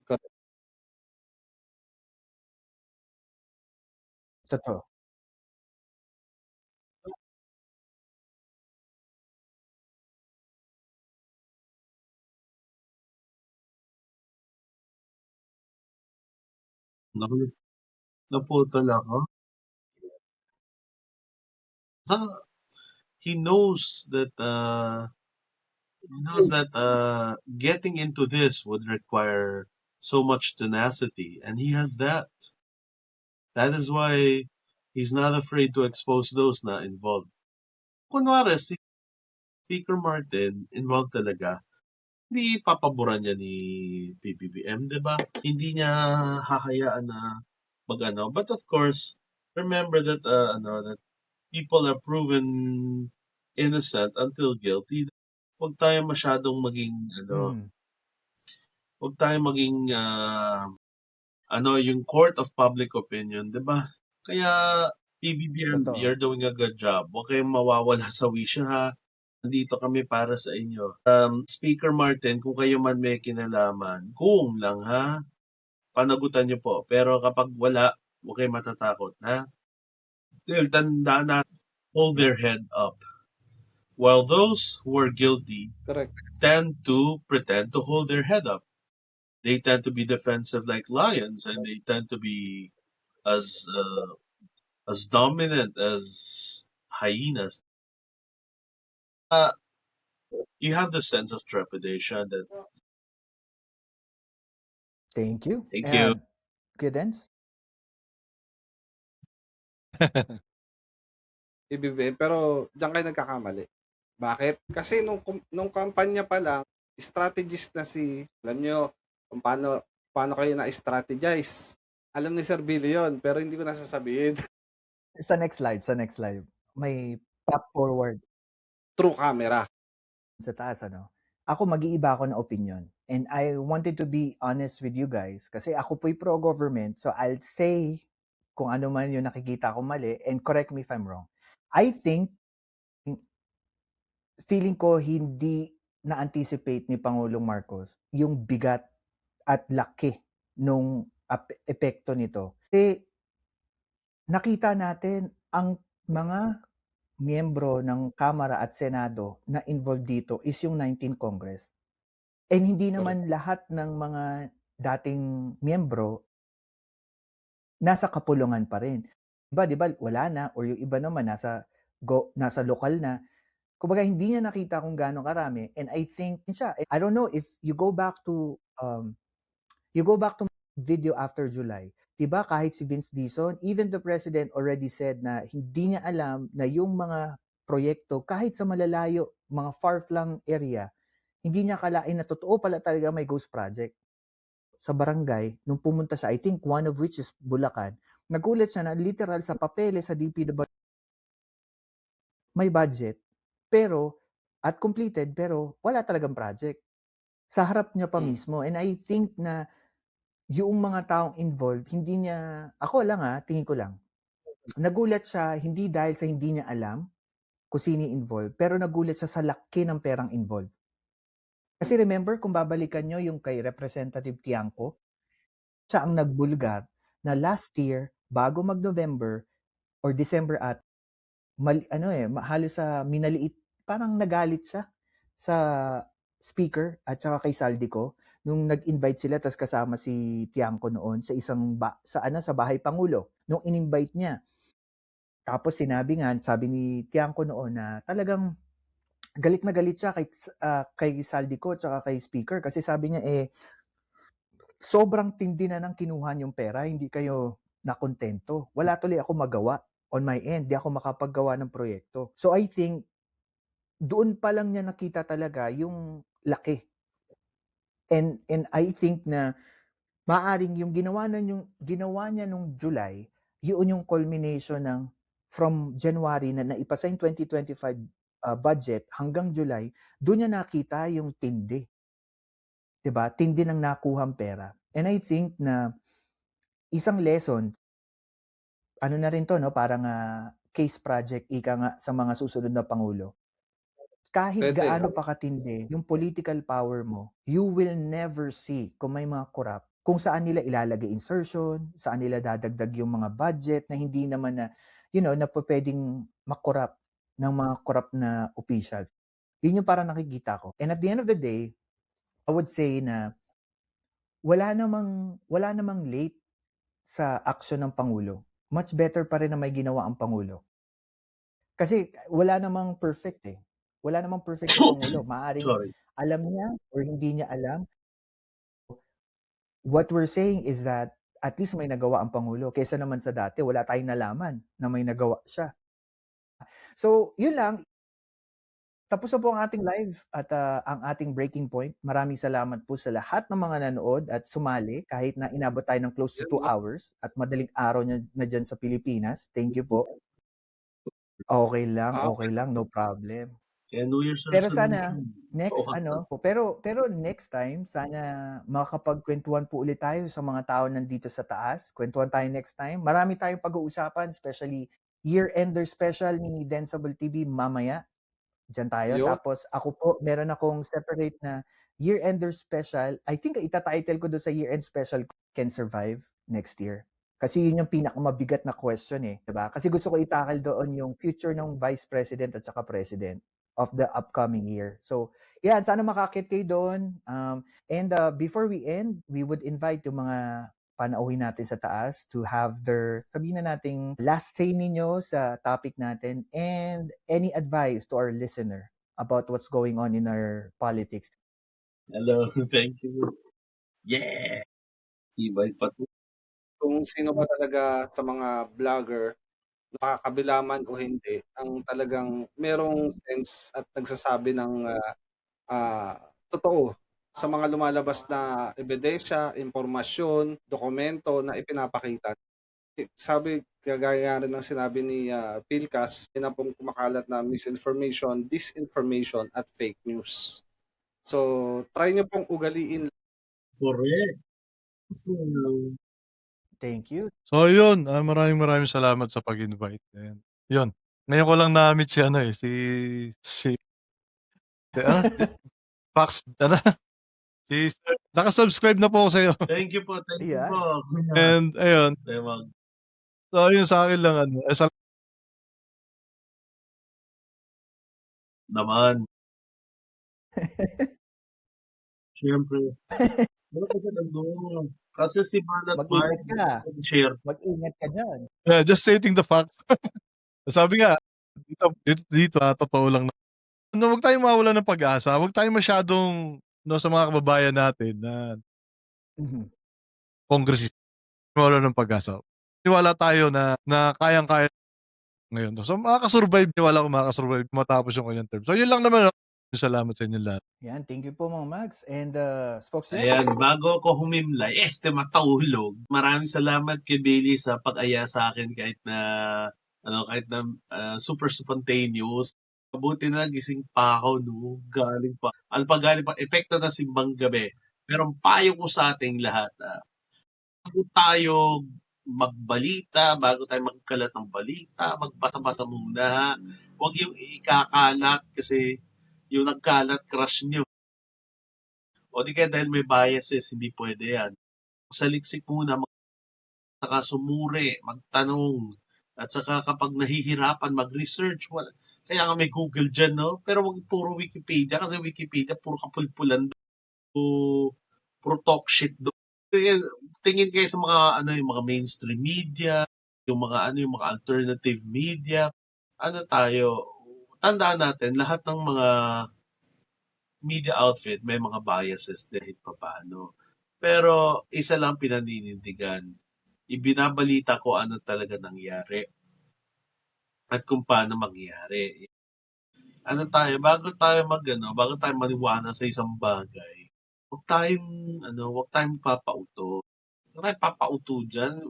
S3: Correct.
S1: Totoo.
S4: Naputol ako. So, he knows that getting into this would require so much tenacity, and he has that. That is why he's not afraid to expose those na involved. Kunwari, si Speaker Martin, involved talaga. Hindi papaboran niya ni PBBM, di ba? Hindi niya hahayaan na mag-ano. But of course, remember that that people are proven innocent until guilty. Huwag tayo masyadong maging
S1: Mm.
S4: huwag tayo maging yung court of public opinion, 'di ba? Kaya PBBM,
S1: Totoo.
S4: you're doing a good job. Huwag kayong mawawala sa wisyo ha. nandito kami para sa inyo. Speaker Martin, kung kayo man may kinalaman, kung lang ha, panagutan niyo po. Pero kapag wala, huwag kayong matatakot, ha? Dahil tandaan natin, hold their head up. While those who are guilty
S3: Correct.
S4: tend to pretend to hold their head up. They tend to be defensive like lions, and they tend to be as dominant as hyenas. You have the sense of trepidation that.
S1: Thank you.
S4: Thank you.
S1: Kuya Dens?
S3: BBM, pero diyan kayo nagkakamali. Bakit? Kasi nung kampanya pa lang, strategist na alam nyo, kung paano kayo na-strategize. Alam ni Sir Billy yun, pero hindi ko nasasabihin.
S1: Sa next slide. May pop forward
S3: True camera.
S1: sa taas, ano? Ako, mag-iiba ako ng opinion. And I wanted to be honest with you guys kasi ako po'y pro-government, so I'll say kung ano man yung nakikita ko mali and correct me if I'm wrong. I think, feeling ko hindi na-anticipate ni Pangulong Marcos yung bigat at laki nung epekto nito. Kasi nakita natin ang mga miyembro ng Kamara at Senado na involved dito is yung 19th Congress. And hindi naman lahat ng mga dating miyembro nasa kapulungan pa rin. Di ba wala na, or yung iba naman nasa lokal na. Kumbaga hindi niya nakita kung gaano karami, and I think siya, I don't know if you go back to video after July. Diba kahit si Vince Dizon, even the president already said na hindi niya alam na yung mga proyekto kahit sa malalayo, mga far-flung area, hindi niya kalain na totoo pala talaga may ghost project. Sa barangay, nung pumunta siya, I think one of which is Bulacan, nagulat siya na literal sa papeles sa DPWH may budget, pero at completed, pero wala talagang project. Sa harap niya pa mismo. And I think na yung mga taong involved, hindi niya, ako lang tingin ko lang, nagulat siya hindi dahil sa hindi niya alam kung sino involved, pero nagulat siya sa laki ng perang involved. Kasi remember, kung babalikan nyo yung kay Representative Tiangco, siya ang nagbulgar na last year, bago mag-November or December halos minaliit, parang nagalit siya sa speaker at saka kay Saldico nung nag-invite sila tas kasama si Tiangco noon sa isang sa bahay pangulo nung in-invite niya. Tapos sabi ni Tiangco noon na talagang galit na galit siya kay Saldico at saka kay speaker kasi sabi niya sobrang tindi na ng kinuha yung pera, hindi kayo nakontento. Wala tuloy ako magawa on my end, di ako makapaggawa ng proyekto. So I think doon pa lang niya nakita talaga yung laki. And I think na maaring yung ginawa niya nung July, yun yung culmination ng from January na naipasa yung 2025 budget hanggang July, doon niya nakita yung tindi. 'Di ba? Tindi ng nakuhang pera. And I think na isang lesson, ano na rin to, no? Parang case project, ika nga, sa mga susunod na Pangulo. Kahit gaano pa katindi yung political power mo, you will never see kung may mga corrupt, kung saan nila ilalagay insertion, saan nila dadagdag yung mga budget na hindi naman na, na pwedeng makorrupt ng mga corrupt na officials. Yun yung parang nakikita ko. And at the end of the day, I would say na wala namang late sa action ng Pangulo. Much better pa rin na may ginawa ang Pangulo. Kasi wala namang perfect Wala namang perfect na Pangulo. Maaring alam niya or hindi niya alam. What we're saying is that at least may nagawa ang Pangulo. Kaysa naman sa dati, wala tayong nalaman na may nagawa siya. So, yun lang. Tapos na po ang ating live at ang ating breaking point. Maraming salamat po sa lahat ng mga nanood at sumali kahit na inabot tayo ng close to 2 hours at madaling araw na dyan sa Pilipinas. Thank you po. Okay lang, no problem. Pero sana next pero next time sana makakapagkwentuhan po ulit tayo sa mga tao nandito sa taas. Kwentuhan tayo next time. Marami tayong pag-uusapan, especially year-ender special ni Densable TV mamaya. Diyan tayo.
S3: Yun.
S1: Tapos ako po, meron akong separate na year-ender special. I think itatitle ko doon sa year-end special, Can Survive Next Year. Kasi yun yung pinakamabigat na question eh, 'di ba? Kasi gusto ko itakal doon yung future ng Vice President at saka President of the upcoming year. So, yan, sana makakit kayo doon. And before we end, we would invite yung mga panauhin natin sa taas to have their, sabihin na nating last say ninyo sa topic natin and any advice to our listener about what's going on in our politics.
S4: Hello, thank you. Yeah! Ibay pa to.
S3: Kung sino ba talaga sa mga vlogger, nakakabila man o hindi, ang talagang merong sense at nagsasabi ng totoo sa mga lumalabas na ebidensya, impormasyon, dokumento na ipinapakita. Sabi, kagaya rin ng sinabi ni Pilcas, yun na pong kumakalat na misinformation, disinformation at fake news. So, try nyo pong ugaliin.
S4: Correct. So,
S1: Thank you.
S2: So yun, maraming salamat sa pag-invite. And yun, ngayon ko lang na-meet si ano eh, si Pax, si Sir. Naka-subscribe na po ako sa'yo.
S4: thank you po. Thank you
S1: Yeah.
S4: po.
S2: And ayun,
S4: Demag.
S2: so yun sa akin lang
S4: Naman. Siyempre. Ano kasi nandun? Kasi si Banat
S1: Mag-ingat ka.
S4: share.
S1: Mag-ingat ka dyan.
S2: just stating the facts. Sabi nga, dito totoo lang na. Huwag tayong mawalan ng pag-asa. Huwag tayong masyadong sa mga kababayan natin na
S1: Mhm.
S2: congressista mawalan ng pag-asa. Tiwala tayo na kayang-kaya ngayon. So makakasurvive, tiwala ko makakasurvive matapos yung kanyang term. So yun lang naman. Salamat sa inyo lahat.
S1: Yan, thank you po mga Mags. And spokesman.
S4: Ayan, bago ako humimlay, matulog. Maraming salamat kay Bailey sa pag-aya sa akin kahit na super spontaneous. Mabuti na gising pa ako, no? Galing pa. Galing pa. Epekto ng simbang gabi. Pero payo ko sa ating lahat, bago tayo magbalita, bago tayo magkalat ng balita, magbasa-basa muna, ha? Huwag yung ikakalat kasi yung nagkalat, crush nyo. O di kaya dahil may biases, hindi pwede yan. Saliksik muna, saka sumuri, magtanong, at saka kapag nahihirapan, mag-research. Kaya nga may Google dyan, no? Pero wag puro Wikipedia, kasi Wikipedia, puro kapulpulan, puro talk shit doon. Tingin kayo sa mga, yung mga mainstream media, yung mga alternative media. Tandaan natin, lahat ng mga media outfit may mga biases dahil papaano. Pero isa lang pinaninindigan. Ibinabalita ko ano talaga nangyari at kung paano mangyari. Bago tayo maniwala sa isang bagay, huwag tayong papauto. Huwag tayong papauto dyan.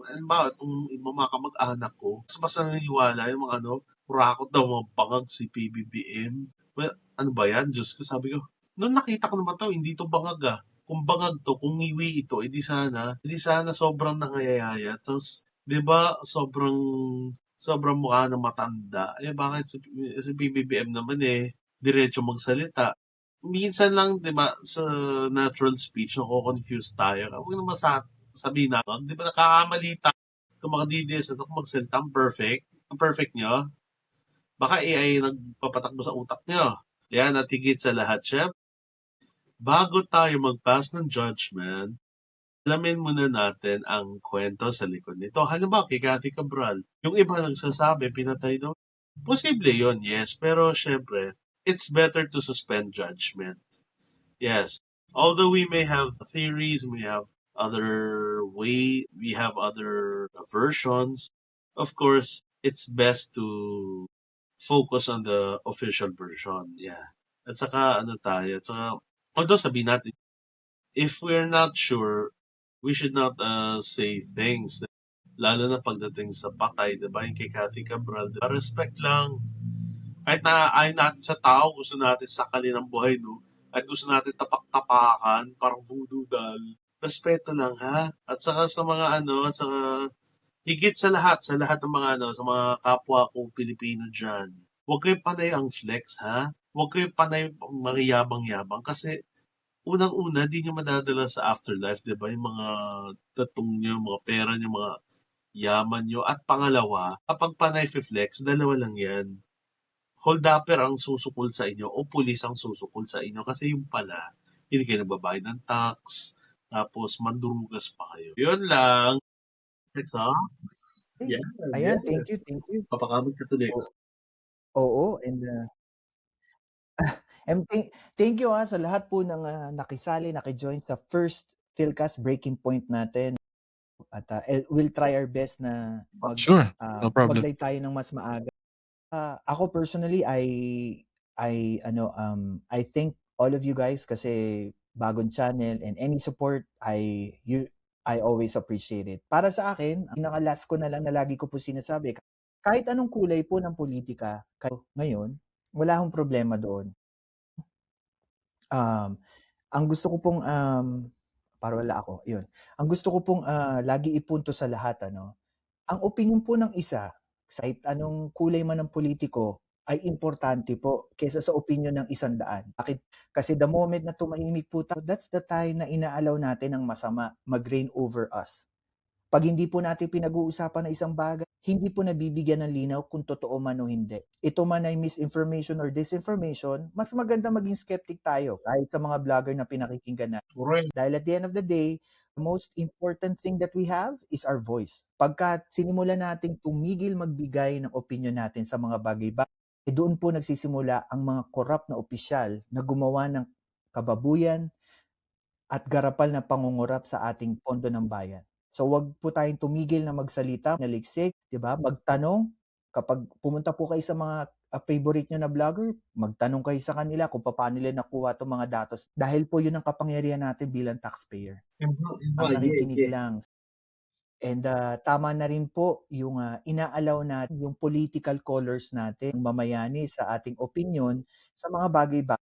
S4: Kung mga kamag-anak ko, mas naniniwala yung mga kurakot daw mga bangag si PBBM. Well, ano ba yan? Diyos ko, sabi ko, nung nakita ko naman hindi to bangag Kung bangag to, kung ngiwi ito, edi sana sobrang nangayayaya. Tapos, di ba, sobrang mukha ng matanda. Bakit si PBBM naman diretso magsalita. Minsan lang, di ba, sa natural speech, confuse tayo. Huwag naman sabihin na, di ba, nakakamali tayo. Kung makadidias na kung magsalita, ang perfect nyo. Baka AI nagpapatakbo sa utak nyo. Yan, at higit sa lahat, chef, bago tayo mag-pass ng judgment, alamin muna natin ang kwento sa likod nito. Halimbawa, kay Cathy Cabral, yung iba nagsasabi, pinatay daw. Posible yon, yes. Pero syempre, it's better to suspend judgment. Yes. Although we may have theories, we have other versions, of course, it's best to focus on the official version. Yeah. At saka, although sabihin natin, if we're not sure, we should not say things. Lalo na pagdating sa patay, diba? Yung kay Cathy Cabral, diba? Respect lang. Kahit na ayaw natin sa tao, gusto natin sakalin ang buhay, no? At gusto natin tapak-tapakan, parang voodoo doll. Respeto lang, ha? At saka sa mga higit sa lahat ng mga sa mga kapwa kong Pilipino dyan, huwag kayo panay ang flex, ha? huwag kayo panay mangiyabang-yabang kasi unang-una di niyo madadala sa afterlife, 'di ba, yung mga tatong niyo, mga pera niyo, mga yaman niyo. At pangalawa, kapag panay-flex, dalawa lang 'yan. Holdupper ang susukol sa inyo o pulis ang susukol sa inyo kasi yung pala, hindi kayo nagbabayad ng tax, tapos mandurugas pa kayo. Yun lang. Next, ha?
S1: Hey,
S4: Yeah,
S1: ayan, thank
S4: yes.
S1: you, thank you.
S4: Papakamit ka to next.
S1: Oo, and thank you, sa lahat po ng, nakisali, naki-join sa first Philcast Breaking Point natin at, we'll try our best na
S2: Sure, no problem.
S1: mag-live tayo ng mas maaga. Ako personally, I thank all of you guys kasi bagong channel and any support I always appreciate it. Para sa akin, ang pinaka-last ko na lang na lagi ko po sinasabi, kahit anong kulay po ng politika kayo ngayon, wala akong problema doon. Ang gusto ko pong, parang wala ako, yun. Ang gusto ko pong, lagi ipunto sa lahat ang opinyon po ng isa, kahit anong kulay man ng politiko, ay importante po kaysa sa opinyon ng 100. Bakit? Kasi the moment na tumahimik po tayo, that's the time na inaalaw natin ang masama mag-reign over us. Pag hindi po natin pinag-uusapan na isang bagay, hindi po nabibigyan ng linaw kung totoo man o hindi. Ito man ay misinformation or disinformation, mas maganda maging skeptic tayo kahit sa mga vlogger na pinakikinggan natin.
S4: Correct.
S1: Dahil at the end of the day, the most important thing that we have is our voice. Pagka sinimulan natin tumigil magbigay ng opinion natin sa mga bagay-bagay, doon po nagsisimula ang mga corrupt na opisyal na gumawa ng kababuyan at garapal na pangungurap sa ating pondo ng bayan. So wag po tayong tumigil na magsalita, naliksik, 'di ba? Magtanong kapag pumunta po kayo sa mga favorite nyo na vlogger, magtanong kayo sa kanila kung paano nila nakuha itong mga datos. Dahil po yun ang kapangyarihan natin bilang taxpayer. Ang nakikinig lang. And tama na rin po yung inaalaw natin yung political colors natin, mamayani sa ating opinion sa mga bagay-bagay.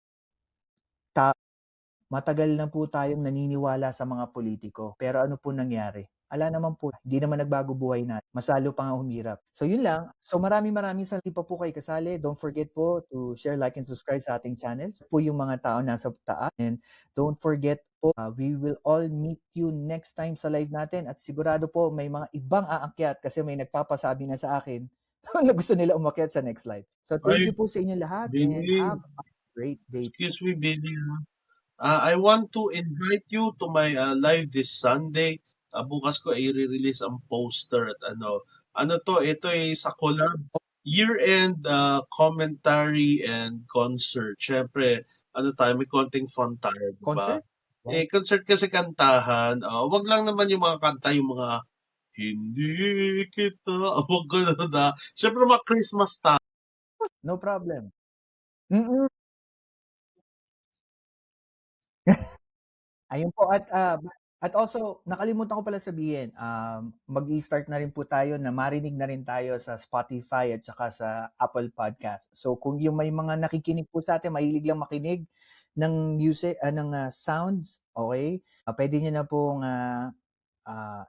S1: Matagal na po tayong naniniwala sa mga politiko. Pero ano po nangyari? Ala naman po, hindi naman nagbago buhay natin. Mas lalo pa nga humirap. So yun lang. So maraming salamat pa po kayo kasali. Don't forget po to share, like, and subscribe sa ating channel. So po yung mga tao nasa taas. And don't forget po, we will all meet you next time sa live natin. At sigurado po may mga ibang aakyat kasi may nagpapasabi na sa akin na gusto nila umakyat sa next live. So thank you po sa inyo lahat and
S4: Billy,
S1: have a great day.
S4: excuse me, Billy. I want to invite you to my live this Sunday. Bukas ko ay i-release ang poster at ito ay sa collab. Year-end commentary and concert. Syempre, may konting fun tayo, diba?
S1: Concert? Wow.
S4: Concert kasi kantahan. Wag lang naman yung mga kanta, yung mga hindi kita, wag ko na. Syempre, mga Christmas tayo.
S1: No problem. Mm. Ayun po at also nakalimutan ko pala sabihin, mag-i-start na rin po tayo na marinig na rin tayo sa Spotify at saka sa Apple Podcast. So kung yung may mga nakikinig po sa atin, mahilig lang makinig ng music, ng sounds, okay? Pwede niyo na pong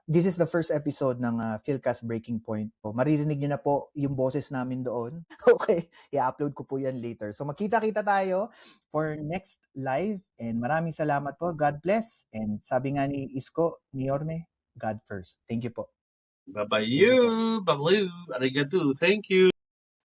S1: this is the first episode ng Philcast Breaking Point. So, maririnig niyo na po yung boses namin doon. Okay, i-upload ko po yan later. So magkita-kita tayo for next live and maraming salamat po. God bless. And sabi nga ni Isko, ni Yorme, God first. Thank you po.
S4: Bye-bye you. Bye-bye. Arigato. Thank you.